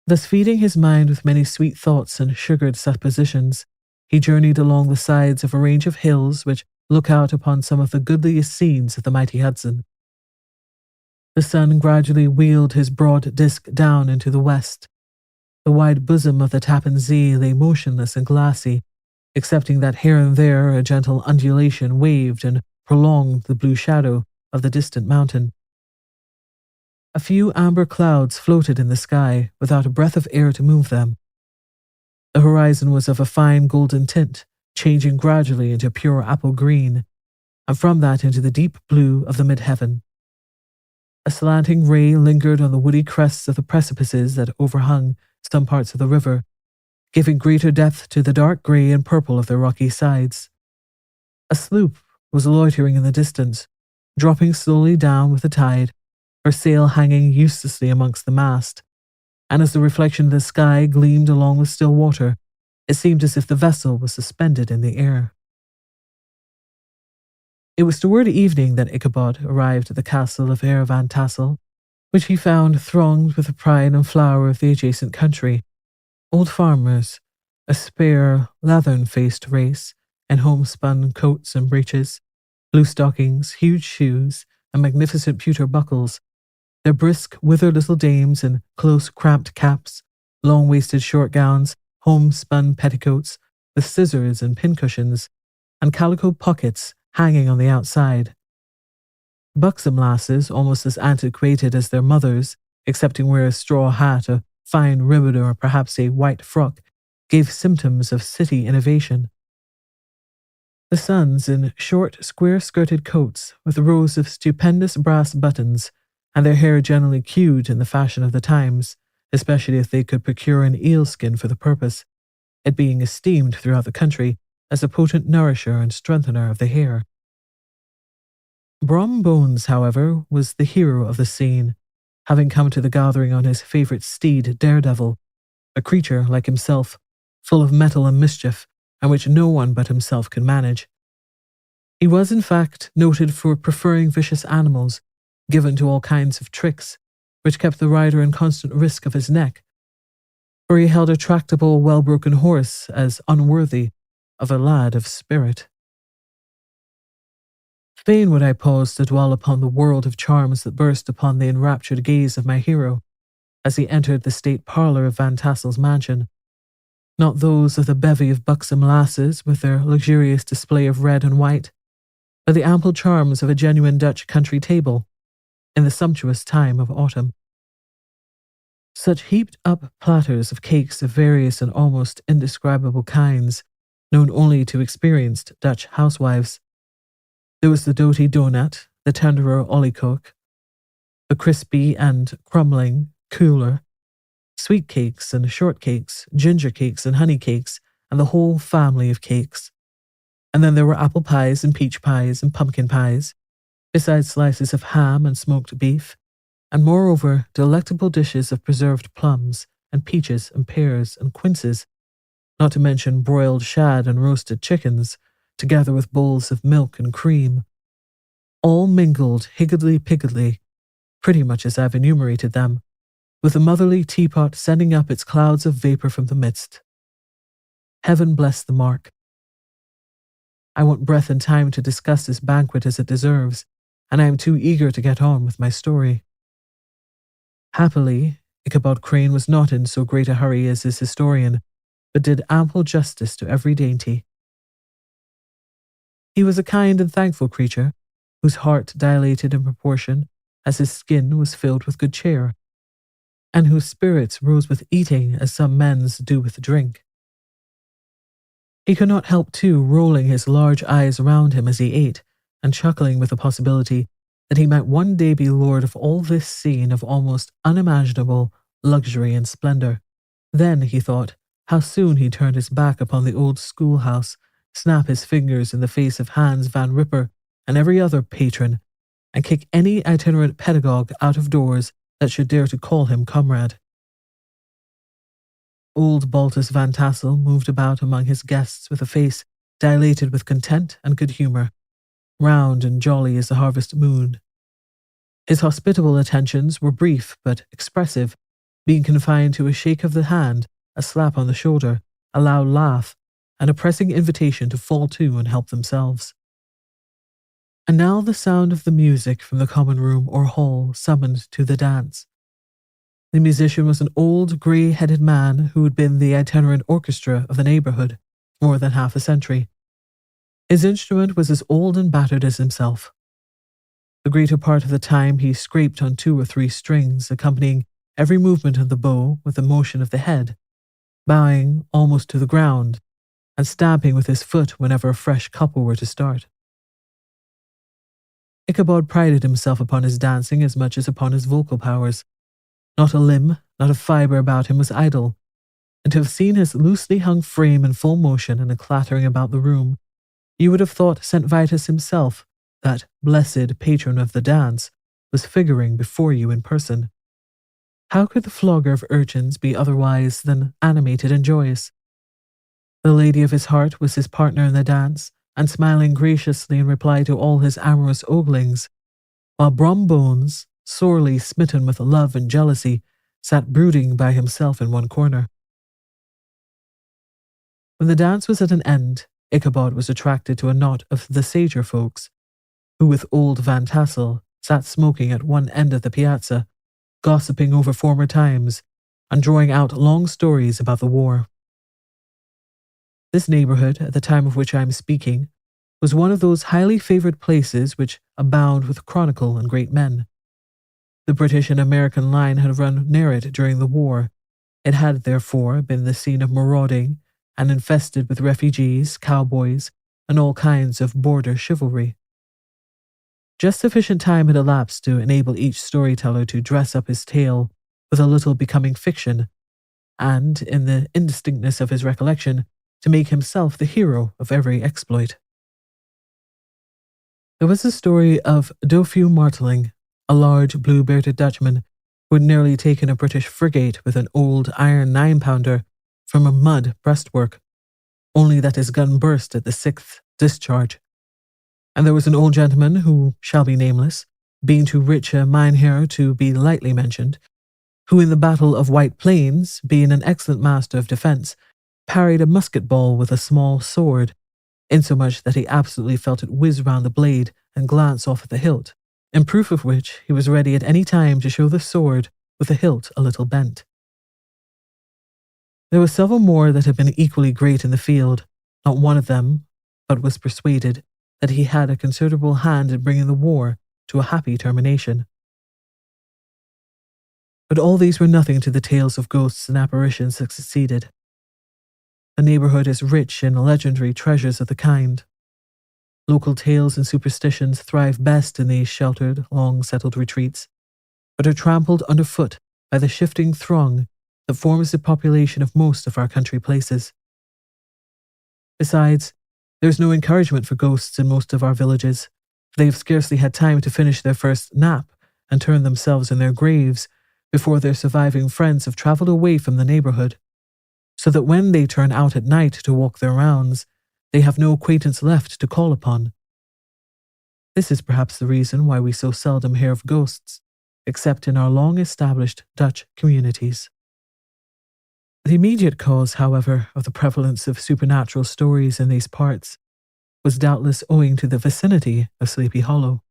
Thus feeding his mind with many sweet thoughts and sugared suppositions, he journeyed along the sides of a range of hills which look out upon some of the goodliest scenes of the mighty Hudson. The sun gradually wheeled his broad disk down into the west. The wide bosom of the Tappan Zee lay motionless and glassy, excepting that here and there a gentle undulation waved and prolonged the blue shadow of the distant mountain. A few amber clouds floated in the sky without a breath of air to move them. The horizon was of a fine golden tint, changing gradually into pure apple green, and from that into the deep blue of the mid-heaven. A slanting ray lingered on the woody crests of the precipices that overhung some parts of the river, giving greater depth to the dark grey and purple of their rocky sides. A sloop was loitering in the distance, dropping slowly down with the tide, her sail hanging uselessly amongst the mast, and as the reflection of the sky gleamed along the still water, it seemed as if the vessel was suspended in the air. It was toward evening that Ichabod arrived at the castle of Herr Van Tassel, which he found thronged with the pride and flower of the adjacent country. Old farmers, a spare, leathern-faced race, in homespun coats and breeches, blue stockings, huge shoes, and magnificent pewter buckles, their brisk, withered little dames in close, cramped caps, long-waisted short gowns, homespun petticoats, with scissors and pincushions, and calico pockets hanging on the outside. Buxom lasses, almost as antiquated as their mothers, excepting where a straw hat, a fine ribbon, or perhaps a white frock, gave symptoms of city innovation. The sons, in short, square-skirted coats, with rows of stupendous brass buttons, and their hair generally queued in the fashion of the times, especially if they could procure an eel skin for the purpose, it being esteemed throughout the country as a potent nourisher and strengthener of the hair. Brom Bones, however, was the hero of the scene, having come to the gathering on his favourite steed, Daredevil, a creature like himself, full of mettle and mischief, and which no one but himself could manage. He was, in fact, noted for preferring vicious animals, given to all kinds of tricks, which kept the rider in constant risk of his neck, for he held a tractable, well-broken horse as unworthy of a lad of spirit. Fain would I pause to dwell upon the world of charms that burst upon the enraptured gaze of my hero as he entered the state parlour of Van Tassel's mansion, not those of the bevy of buxom lasses with their luxurious display of red and white, but the ample charms of a genuine Dutch country table in the sumptuous time of autumn. Such heaped-up platters of cakes of various and almost indescribable kinds, known only to experienced Dutch housewives. There was the doughty donut, the tenderer olykoek, the crispy and crumbling cooler, sweet cakes and shortcakes, ginger cakes and honey cakes, and the whole family of cakes. And then there were apple pies and peach pies and pumpkin pies, besides slices of ham and smoked beef, and moreover delectable dishes of preserved plums and peaches and pears and quinces, not to mention broiled shad and roasted chickens, together with bowls of milk and cream, all mingled higgledy-piggledy, pretty much as I've enumerated them, with the motherly teapot sending up its clouds of vapour from the midst. Heaven bless the mark. I want breath and time to discuss this banquet as it deserves, and I am too eager to get on with my story. Happily, Ichabod Crane was not in so great a hurry as his historian, but did ample justice to every dainty. He was a kind and thankful creature, whose heart dilated in proportion as his skin was filled with good cheer, and whose spirits rose with eating as some men's do with drink. He could not help, too, rolling his large eyes round him as he ate, and chuckling with the possibility that he might one day be lord of all this scene of almost unimaginable luxury and splendour. Then, he thought, how soon he turned his back upon the old schoolhouse, snap his fingers in the face of Hans Van Ripper and every other patron, and kick any itinerant pedagogue out of doors that should dare to call him comrade. Old Baltus Van Tassel moved about among his guests with a face dilated with content and good humour, round and jolly as the harvest moon. His hospitable attentions were brief but expressive, being confined to a shake of the hand, a slap on the shoulder, a loud laugh, and a pressing invitation to fall to and help themselves. And now the sound of the music from the common room or hall summoned to the dance. The musician was an old, grey-headed man who had been the itinerant orchestra of the neighbourhood for more than half a century. His instrument was as old and battered as himself. The greater part of the time he scraped on 2 or 3 strings, accompanying every movement of the bow with a motion of the head, bowing almost to the ground, and stamping with his foot whenever a fresh couple were to start. Ichabod prided himself upon his dancing as much as upon his vocal powers. Not a limb, not a fibre about him was idle, and to have seen his loosely hung frame in full motion and a clattering about the room, you would have thought St. Vitus himself, that blessed patron of the dance, was figuring before you in person. How could the flogger of urchins be otherwise than animated and joyous? The lady of his heart was his partner in the dance, and smiling graciously in reply to all his amorous oglings, while Brom Bones, sorely smitten with love and jealousy, sat brooding by himself in one corner. When the dance was at an end, Ichabod was attracted to a knot of the sager folks, who with old Van Tassel sat smoking at one end of the piazza, gossiping over former times, and drawing out long stories about the war. This neighbourhood, at the time of which I am speaking, was one of those highly favoured places which abound with chronicle and great men. The British and American line had run near it during the war. It had, therefore, been the scene of marauding and infested with refugees, cowboys, and all kinds of border chivalry. Just sufficient time had elapsed to enable each storyteller to dress up his tale with a little becoming fiction, and, in the indistinctness of his recollection, to make himself the hero of every exploit. There was the story of Dofieu Marteling, a large blue-bearded Dutchman who had nearly taken a British frigate with an old iron 9-pounder from a mud breastwork, only that his gun burst at the 6th discharge. And there was an old gentleman who shall be nameless, being too rich a mynheer to be lightly mentioned, who in the Battle of White Plains, being an excellent master of defence, parried a musket ball with a small sword, insomuch that he absolutely felt it whiz round the blade and glance off at the hilt, in proof of which he was ready at any time to show the sword with the hilt a little bent. There were several more that had been equally great in the field. Not one of them but was persuaded that he had a considerable hand in bringing the war to a happy termination. But all these were nothing to the tales of ghosts and apparitions that succeeded. The neighbourhood is rich in legendary treasures of the kind. Local tales and superstitions thrive best in these sheltered, long-settled retreats, but are trampled underfoot by the shifting throng that forms the population of most of our country places. Besides, there is no encouragement for ghosts in most of our villages, for they have scarcely had time to finish their first nap and turn themselves in their graves before their surviving friends have travelled away from the neighbourhood, so that when they turn out at night to walk their rounds, they have no acquaintance left to call upon. This is perhaps the reason why we so seldom hear of ghosts, except in our long-established Dutch communities. The immediate cause, however, of the prevalence of supernatural stories in these parts was doubtless owing to the vicinity of Sleepy Hollow.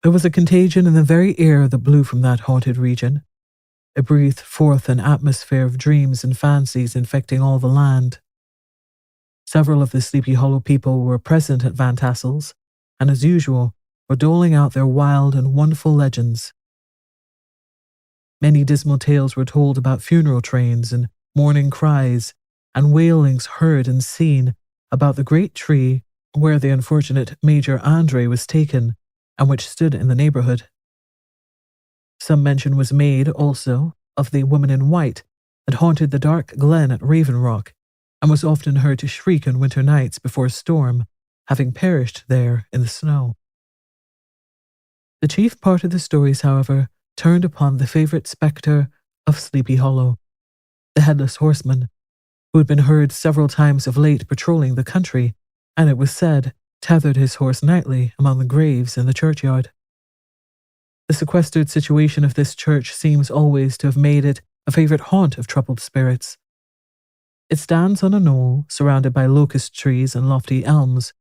There was a contagion in the very air that blew from that haunted region. It breathed forth an atmosphere of dreams and fancies infecting all the land. Several of the Sleepy Hollow people were present at Van Tassel's, and as usual, were doling out their wild and wonderful legends. Many dismal tales were told about funeral trains and mourning cries, and wailings heard and seen about the great tree where the unfortunate Major Andre was taken, and which stood in the neighbourhood. Some mention was made, also, of the woman in white that haunted the dark glen at Raven Rock, and was often heard to shriek on winter nights before a storm, having perished there in the snow. The chief part of the stories, however, turned upon the favourite spectre of Sleepy Hollow, the Headless Horseman, who had been heard several times of late patrolling the country, and it was said, tethered his horse nightly among the graves in the churchyard. The sequestered situation of this church seems always to have made it a favourite haunt of troubled spirits. It stands on a knoll surrounded by locust trees and lofty elms,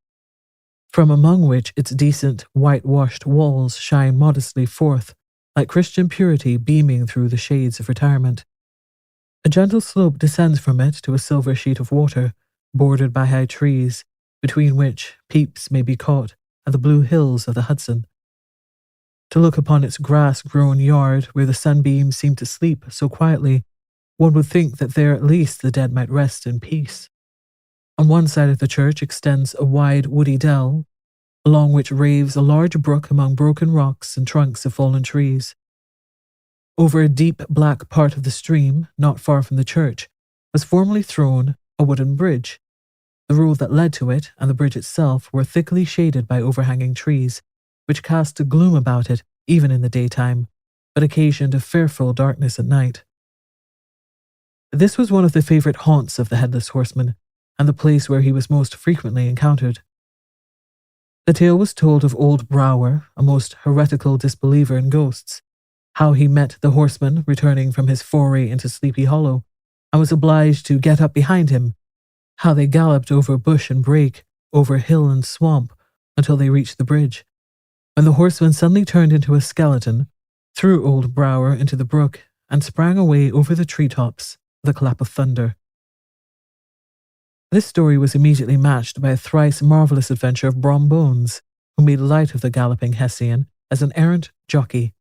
from among which its decent, whitewashed walls shine modestly forth, like Christian purity beaming through the shades of retirement. A gentle slope descends from it to a silver sheet of water, bordered by high trees, between which peeps may be caught at the blue hills of the Hudson. To look upon its grass-grown yard where the sunbeams seem to sleep so quietly, one would think that there at least the dead might rest in peace. On one side of the church extends a wide woody dell, along which raves a large brook among broken rocks and trunks of fallen trees. Over a deep black part of the stream, not far from the church, was formerly thrown a wooden bridge. The road that led to it and the bridge itself were thickly shaded by overhanging trees, which cast a gloom about it even in the daytime, but occasioned a fearful darkness at night. This was one of the favourite haunts of the Headless Horseman, and the place where he was most frequently encountered. The tale was told of old Brower, a most heretical disbeliever in ghosts, how he met the horseman returning from his foray into Sleepy Hollow, and was obliged to get up behind him, how they galloped over bush and brake, over hill and swamp, until they reached the bridge, when the horseman suddenly turned into a skeleton, threw old Brower into the brook, and sprang away over the treetops with a clap of thunder. This story was immediately matched by a thrice marvellous adventure of Brom Bones, who made light of the galloping Hessian as an errant jockey.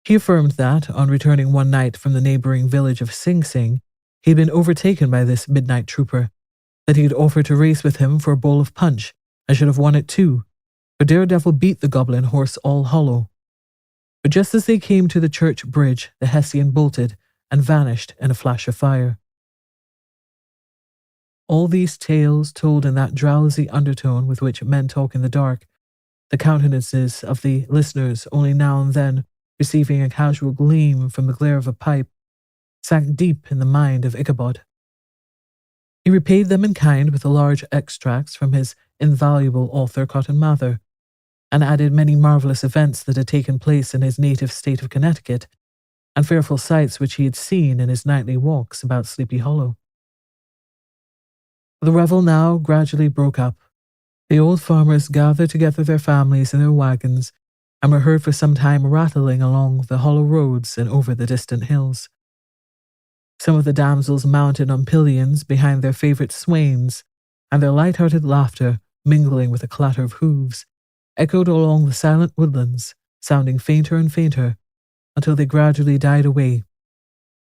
He affirmed that, on returning one night from the neighbouring village of Sing Sing, he had been overtaken by this midnight trooper, that he had offered to race with him for a bowl of punch, and should have won it too, for Daredevil beat the goblin horse All Hollow. But just as they came to the church bridge, the Hessian bolted and vanished in a flash of fire. All these tales told in that drowsy undertone with which men talk in the dark, the countenances of the listeners only now and then receiving a casual gleam from the glare of a pipe, sank deep in the mind of Ichabod. He repaid them in kind with the large extracts from his invaluable author Cotton Mather, and added many marvellous events that had taken place in his native state of Connecticut, and fearful sights which he had seen in his nightly walks about Sleepy Hollow. The revel now gradually broke up. The old farmers gathered together their families in their wagons, and were heard for some time rattling along the hollow roads and over the distant hills. Some of the damsels mounted on pillions behind their favourite swains, and their light-hearted laughter, mingling with the clatter of hooves, echoed along the silent woodlands, sounding fainter and fainter, until they gradually died away,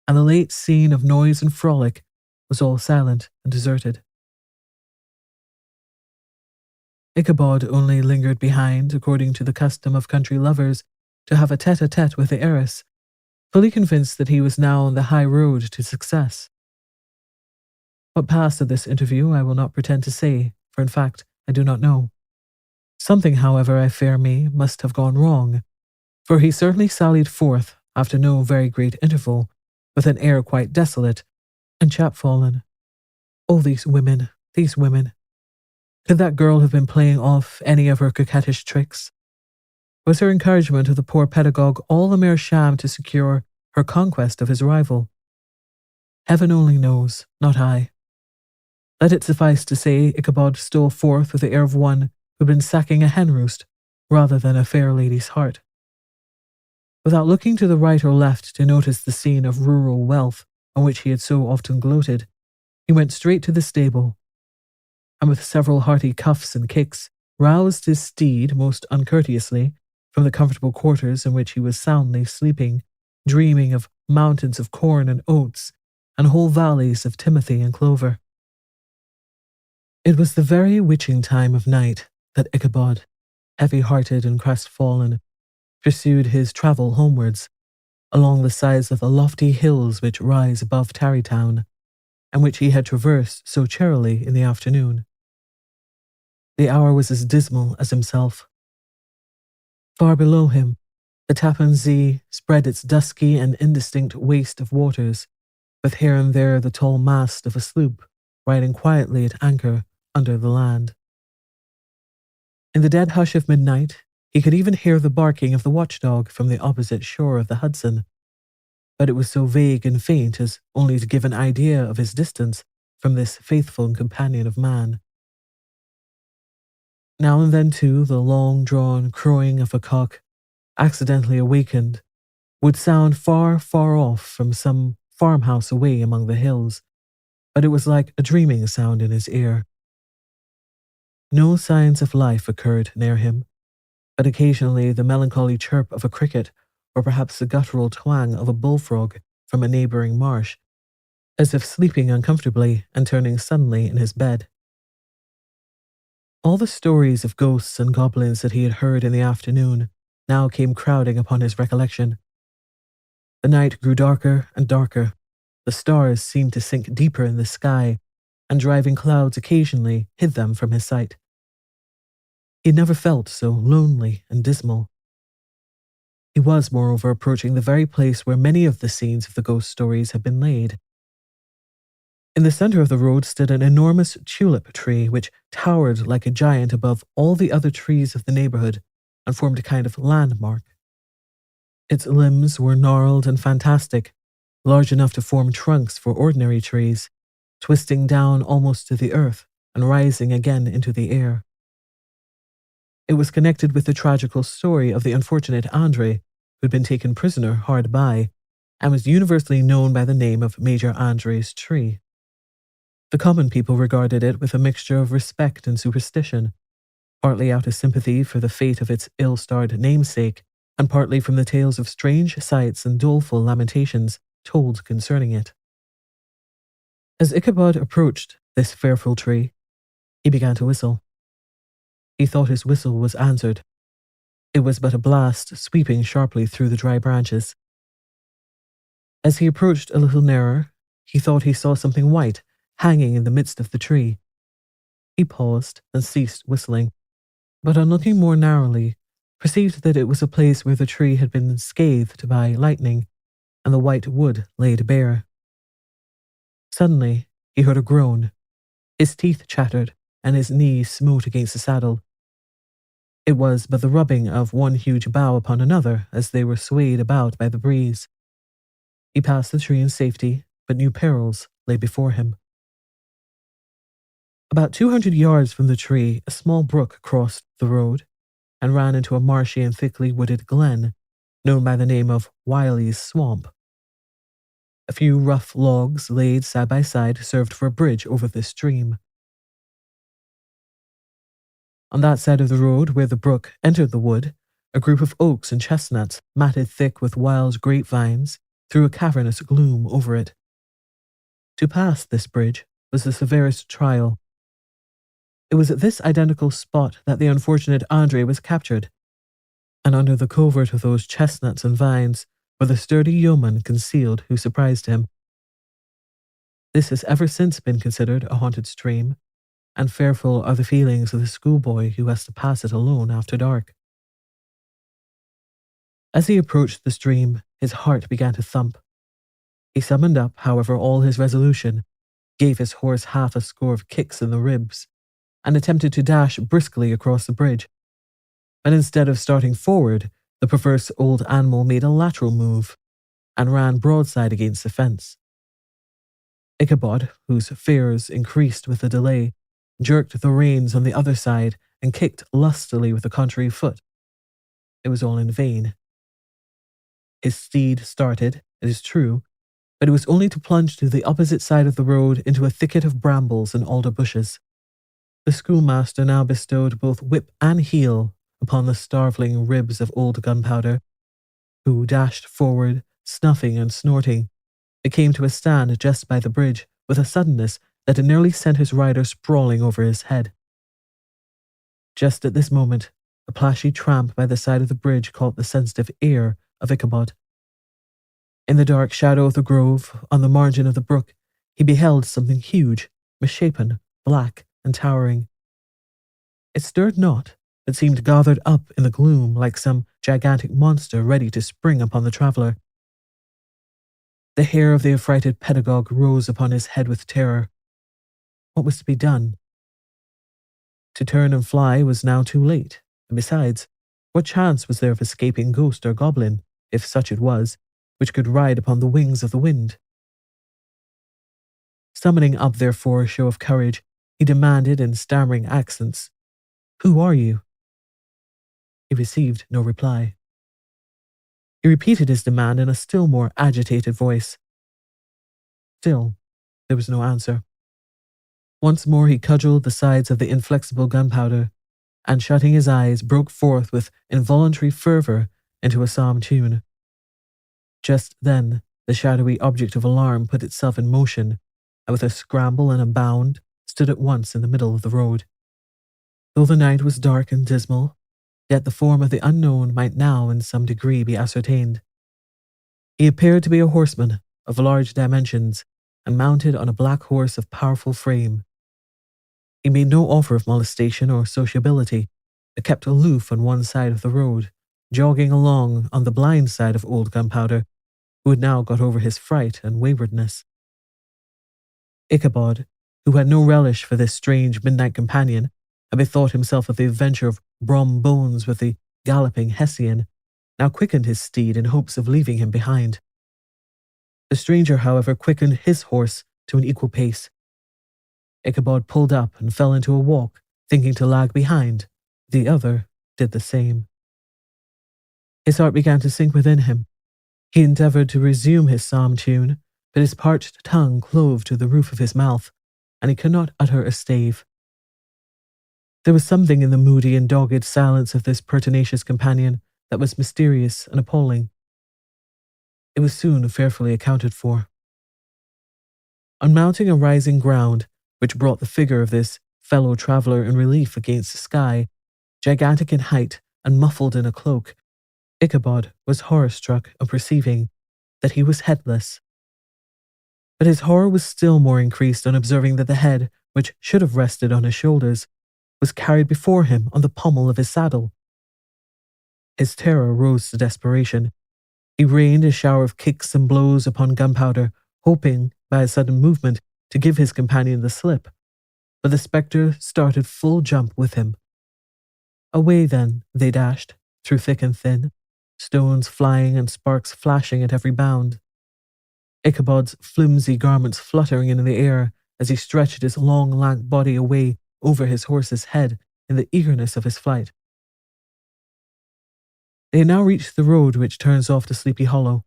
and the late scene of noise and frolic was all silent and deserted. Ichabod only lingered behind, according to the custom of country lovers, to have a tete-a-tete with the heiress, fully convinced that he was now on the high road to success. What passed at this interview I will not pretend to say, for in fact I do not know. Something, however, I fear me, must have gone wrong, for he certainly sallied forth, after no very great interval, with an air quite desolate and chapfallen. Oh, these women, these women! Could that girl have been playing off any of her coquettish tricks? Was her encouragement of the poor pedagogue all a mere sham to secure her conquest of his rival? Heaven only knows, not I. Let it suffice to say Ichabod stole forth with the air of one who had been sacking a hen roost, rather than a fair lady's heart. Without looking to the right or left to notice the scene of rural wealth on which he had so often gloated, he went straight to the stable, and with several hearty cuffs and kicks, roused his steed most uncourteously from the comfortable quarters in which he was soundly sleeping, dreaming of mountains of corn and oats, and whole valleys of timothy and clover. It was the very witching time of night that Ichabod, heavy-hearted and crestfallen, pursued his travel homewards, along the sides of the lofty hills which rise above Tarrytown, and which he had traversed so charily in the afternoon. The hour was as dismal as himself. Far below him, the Tappan Zee spread its dusky and indistinct waste of waters, with here and there the tall mast of a sloop riding quietly at anchor under the land. In the dead hush of midnight, he could even hear the barking of the watchdog from the opposite shore of the Hudson, but it was so vague and faint as only to give an idea of his distance from this faithful companion of man. Now and then, too, the long-drawn crowing of a cock, accidentally awakened, would sound far, far off from some farmhouse away among the hills, but it was like a dreaming sound in his ear. No signs of life occurred near him, but occasionally the melancholy chirp of a cricket, or perhaps the guttural twang of a bullfrog from a neighbouring marsh, as if sleeping uncomfortably and turning suddenly in his bed. All the stories of ghosts and goblins that he had heard in the afternoon now came crowding upon his recollection. The night grew darker and darker. The stars seemed to sink deeper in the sky, and driving clouds occasionally hid them from his sight. He had never felt so lonely and dismal. He was, moreover, approaching the very place where many of the scenes of the ghost stories had been laid. In the centre of the road stood an enormous tulip tree which towered like a giant above all the other trees of the neighbourhood and formed a kind of landmark. Its limbs were gnarled and fantastic, large enough to form trunks for ordinary trees, twisting down almost to the earth and rising again into the air. It was connected with the tragical story of the unfortunate Andre, who had been taken prisoner hard by, and was universally known by the name of Major Andre's tree. The common people regarded it with a mixture of respect and superstition, partly out of sympathy for the fate of its ill-starred namesake, and partly from the tales of strange sights and doleful lamentations told concerning it. As Ichabod approached this fearful tree, he began to whistle. He thought his whistle was answered. It was but a blast sweeping sharply through the dry branches. As he approached a little nearer, he thought he saw something white hanging in the midst of the tree. He paused and ceased whistling, but on looking more narrowly, perceived that it was a place where the tree had been scathed by lightning and the white wood laid bare. Suddenly, he heard a groan. His teeth chattered and his knees smote against the saddle. It was but the rubbing of one huge bough upon another as they were swayed about by the breeze. He passed the tree in safety, but new perils lay before him. About 200 yards from the tree, a small brook crossed the road and ran into a marshy and thickly wooded glen known by the name of Wiley's Swamp. A few rough logs laid side by side served for a bridge over this stream. On that side of the road where the brook entered the wood, a group of oaks and chestnuts, matted thick with wild grapevines, threw a cavernous gloom over it. To pass this bridge was the severest trial. It was at this identical spot that the unfortunate Andre was captured, and under the covert of those chestnuts and vines were the sturdy yeomen concealed who surprised him. This has ever since been considered a haunted stream, and fearful are the feelings of the schoolboy who has to pass it alone after dark. As he approached the stream, his heart began to thump. He summoned up, however, all his resolution, gave his horse half a score of kicks in the ribs, and attempted to dash briskly across the bridge. But instead of starting forward, the perverse old animal made a lateral move and ran broadside against the fence. Ichabod, whose fears increased with the delay, jerked the reins on the other side and kicked lustily with the contrary foot. It was all in vain. His steed started, it is true, but it was only to plunge to the opposite side of the road into a thicket of brambles and alder bushes. The schoolmaster now bestowed both whip and heel upon the starveling ribs of old Gunpowder, who dashed forward, snuffing and snorting. It came to a stand just by the bridge with a suddenness that had nearly sent his rider sprawling over his head. Just at this moment, a plashy tramp by the side of the bridge caught the sensitive ear of Ichabod. In the dark shadow of the grove, on the margin of the brook, he beheld something huge, misshapen, black, and towering. It stirred not, but seemed gathered up in the gloom like some gigantic monster ready to spring upon the traveller. The hair of the affrighted pedagogue rose upon his head with terror. What was to be done? To turn and fly was now too late, and besides, what chance was there of escaping ghost or goblin, if such it was, which could ride upon the wings of the wind? Summoning up therefore a show of courage, he demanded in stammering accents, "Who are you?" He received no reply. He repeated his demand in a still more agitated voice. Still, there was no answer. Once more he cudgelled the sides of the inflexible Gunpowder, and shutting his eyes, broke forth with involuntary fervour into a psalm tune. Just then, the shadowy object of alarm put itself in motion, and with a scramble and a bound, stood at once in the middle of the road. Though the night was dark and dismal, yet the form of the unknown might now in some degree be ascertained. He appeared to be a horseman of large dimensions, and mounted on a black horse of powerful frame. He made no offer of molestation or sociability, but kept aloof on one side of the road, jogging along on the blind side of old Gunpowder, who had now got over his fright and waywardness. Ichabod, who had no relish for this strange midnight companion, and bethought himself of the adventure of Brom Bones with the galloping Hessian, now quickened his steed in hopes of leaving him behind. The stranger, however, quickened his horse to an equal pace. Ichabod pulled up and fell into a walk, thinking to lag behind. The other did the same. His heart began to sink within him. He endeavoured to resume his psalm tune, but his parched tongue clove to the roof of his mouth, and he could not utter a stave. There was something in the moody and dogged silence of this pertinacious companion that was mysterious and appalling. It was soon fearfully accounted for. On mounting a rising ground, which brought the figure of this fellow traveller in relief against the sky, Gigantic in height and muffled in a cloak, Ichabod was horror-struck on perceiving that he was headless. But his horror was still more increased on observing that the head, which should have rested on his shoulders, was carried before him on the pommel of his saddle. His terror rose to desperation. He rained a shower of kicks and blows upon Gunpowder, hoping, by a sudden movement, to give his companion the slip. But the spectre started full jump with him. Away then they dashed, through thick and thin, stones flying and sparks flashing at every bound. Ichabod's flimsy garments fluttering in the air as he stretched his long, lank body away over his horse's head in the eagerness of his flight. They had now reached the road which turns off to Sleepy Hollow,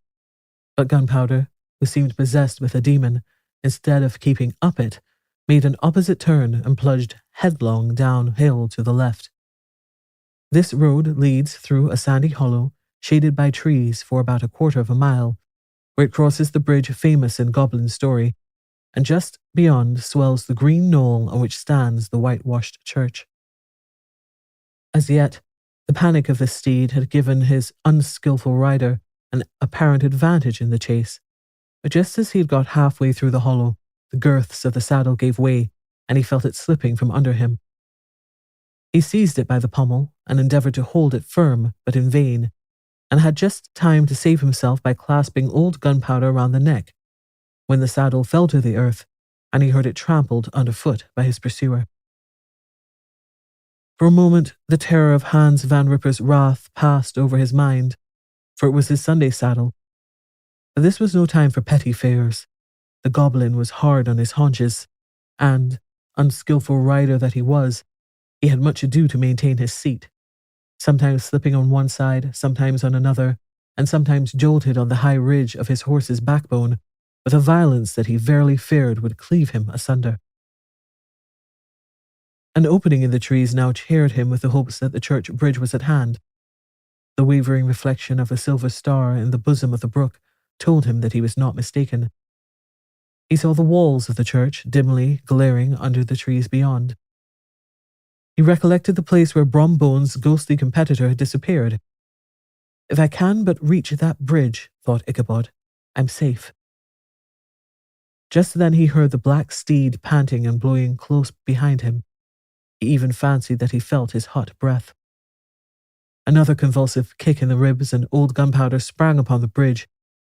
but Gunpowder, who seemed possessed with a demon, instead of keeping up it, made an opposite turn and plunged headlong downhill to the left. This road leads through a sandy hollow, shaded by trees for about a quarter of a mile, where it crosses the bridge famous in Goblin story, and just beyond swells the green knoll on which stands the whitewashed church. As yet, the panic of the steed had given his unskilful rider an apparent advantage in the chase, but just as he had got halfway through the hollow, the girths of the saddle gave way, and he felt it slipping from under him. He seized it by the pommel and endeavoured to hold it firm, but in vain, and had just time to save himself by clasping old Gunpowder round the neck, when the saddle fell to the earth, and he heard it trampled underfoot by his pursuer. For a moment, the terror of Hans Van Ripper's wrath passed over his mind, for it was his Sunday saddle. But this was no time for petty fears. The goblin was hard on his haunches, and, unskilful rider that he was, he had much ado to maintain his seat, sometimes slipping on one side, sometimes on another, and sometimes jolted on the high ridge of his horse's backbone with a violence that he verily feared would cleave him asunder. An opening in the trees now cheered him with the hopes that the church bridge was at hand. The wavering reflection of a silver star in the bosom of the brook told him that he was not mistaken. He saw the walls of the church dimly glaring under the trees beyond. He recollected the place where Brombone's ghostly competitor had disappeared. If I can but reach that bridge, thought Ichabod, I'm safe. Just then he heard the black steed panting and blowing close behind him. He even fancied that he felt his hot breath. Another convulsive kick in the ribs, and old Gunpowder sprang upon the bridge.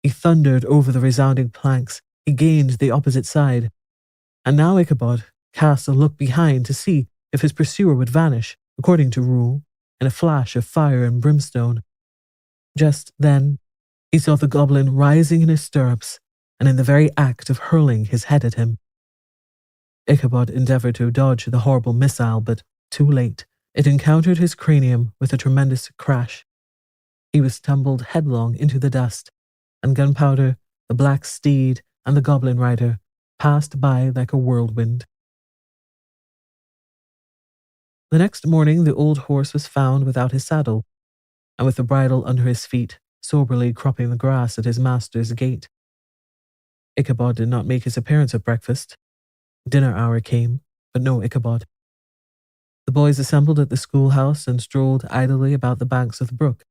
He thundered over the resounding planks. He gained the opposite side. And now Ichabod cast a look behind to see if his pursuer would vanish, according to rule, in a flash of fire and brimstone. Just then, he saw the goblin rising in his stirrups, and in the very act of hurling his head at him. Ichabod endeavoured to dodge the horrible missile, but too late. It encountered his cranium with a tremendous crash. He was tumbled headlong into the dust, and Gunpowder, the black steed, and the goblin rider passed by like a whirlwind. The next morning the old horse was found without his saddle, and with the bridle under his feet, soberly cropping the grass at his master's gate. Ichabod did not make his appearance at breakfast. Dinner hour came, but no Ichabod. The boys assembled at the schoolhouse and strolled idly about the banks of the brook,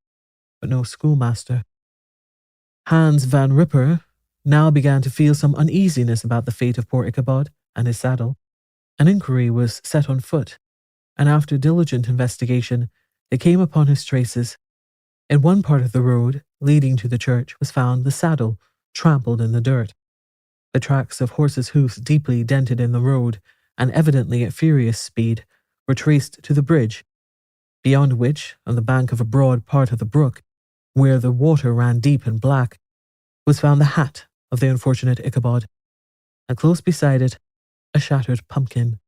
but no schoolmaster. Hans Van Ripper now began to feel some uneasiness about the fate of poor Ichabod and his saddle. An inquiry was set on foot, and after diligent investigation, they came upon his traces. In one part of the road leading to the church was found the saddle, trampled in the dirt. The tracks of horses' hoofs deeply dented in the road, and evidently at furious speed, were traced to the bridge, beyond which, on the bank of a broad part of the brook, where the water ran deep and black, was found the hat of the unfortunate Ichabod, and close beside it, a shattered pumpkin.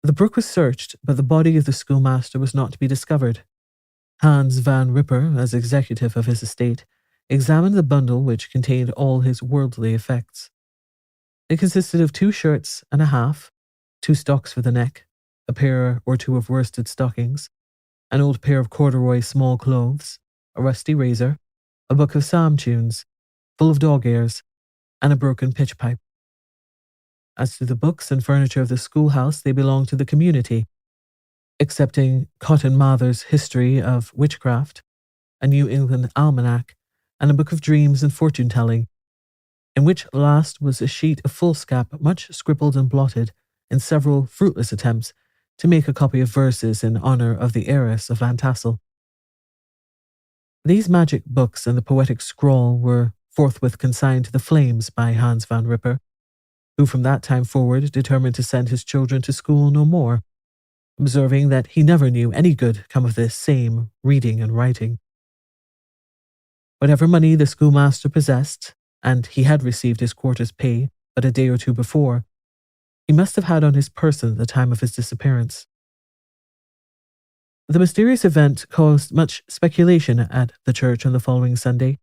The brook was searched, but the body of the schoolmaster was not to be discovered. Hans Van Ripper, as executive of his estate, examined the bundle which contained all his worldly effects. It consisted of 2 shirts and a half, 2 stocks for the neck, a pair or 2 of worsted stockings, an old pair of corduroy small clothes, a rusty razor, a book of psalm tunes, full of dog ears, and a broken pitch pipe. As to the books and furniture of the schoolhouse, they belonged to the community. excepting Cotton Mather's History of Witchcraft, a New England Almanac, and a book of dreams and fortune-telling, in which last was a sheet of foolscap much scribbled and blotted in several fruitless attempts to make a copy of verses in honour of the heiress of Van Tassel. These magic books and the poetic scrawl were forthwith consigned to the flames by Hans van Ripper, who from that time forward determined to send his children to school no more, observing that he never knew any good come of this same reading and writing. Whatever money the schoolmaster possessed, and he had received his quarter's pay but a day or two before, he must have had on his person at the time of his disappearance. The mysterious event caused much speculation at the church on the following Sunday.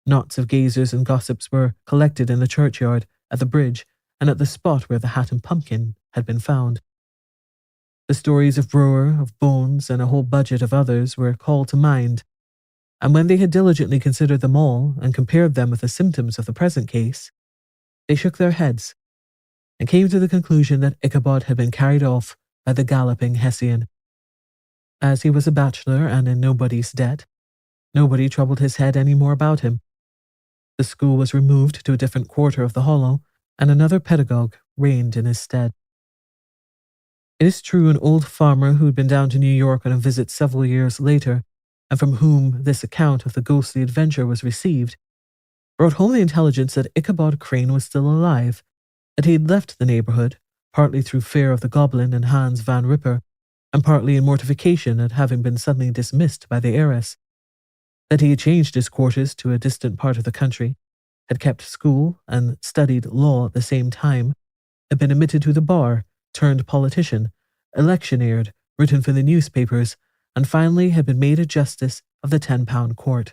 Knots of gazers and gossips were collected in the churchyard, at the bridge, and at the spot where the hat and pumpkin had been found. The stories of Brewer, of Bones, and a whole budget of others were called to mind, and when they had diligently considered them all and compared them with the symptoms of the present case, they shook their heads and came to the conclusion that Ichabod had been carried off by the galloping Hessian. As he was a bachelor and in nobody's debt, nobody troubled his head any more about him. The school was removed to a different quarter of the hollow, and another pedagogue reigned in his stead. It is true an old farmer who had been down to New York on a visit several years later, and from whom this account of the ghostly adventure was received, brought home the intelligence that Ichabod Crane was still alive, that he had left the neighbourhood, partly through fear of the goblin and Hans van Ripper, and partly in mortification at having been suddenly dismissed by the heiress, that he had changed his quarters to a distant part of the country, had kept school and studied law at the same time, had been admitted to the bar, turned politician, electioneered, written for the newspapers, and finally had been made a justice of the 10-pound court.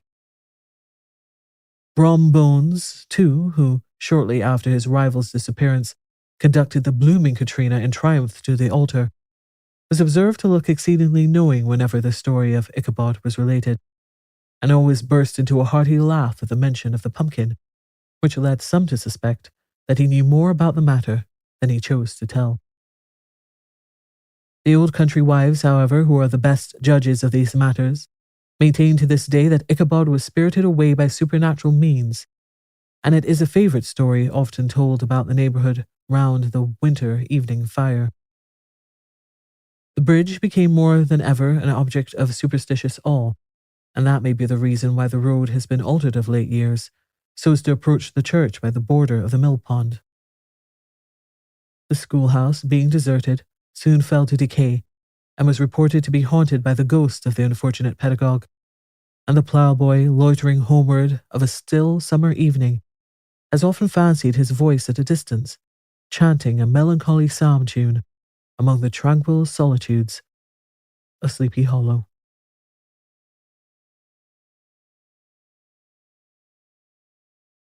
Brom Bones, too, who, shortly after his rival's disappearance, conducted the blooming Katrina in triumph to the altar, was observed to look exceedingly knowing whenever the story of Ichabod was related, and always burst into a hearty laugh at the mention of the pumpkin, which led some to suspect that he knew more about the matter than he chose to tell. The old country wives, however, who are the best judges of these matters, maintain to this day that Ichabod was spirited away by supernatural means, and it is a favourite story often told about the neighbourhood round the winter evening fire. The bridge became more than ever an object of superstitious awe, and that may be the reason why the road has been altered of late years, so as to approach the church by the border of the mill pond. The schoolhouse, being deserted, soon fell to decay, and was reported to be haunted by the ghost of the unfortunate pedagogue, and the ploughboy, loitering homeward of a still summer evening, has often fancied his voice at a distance, chanting a melancholy psalm tune among the tranquil solitudes of Sleepy Hollow.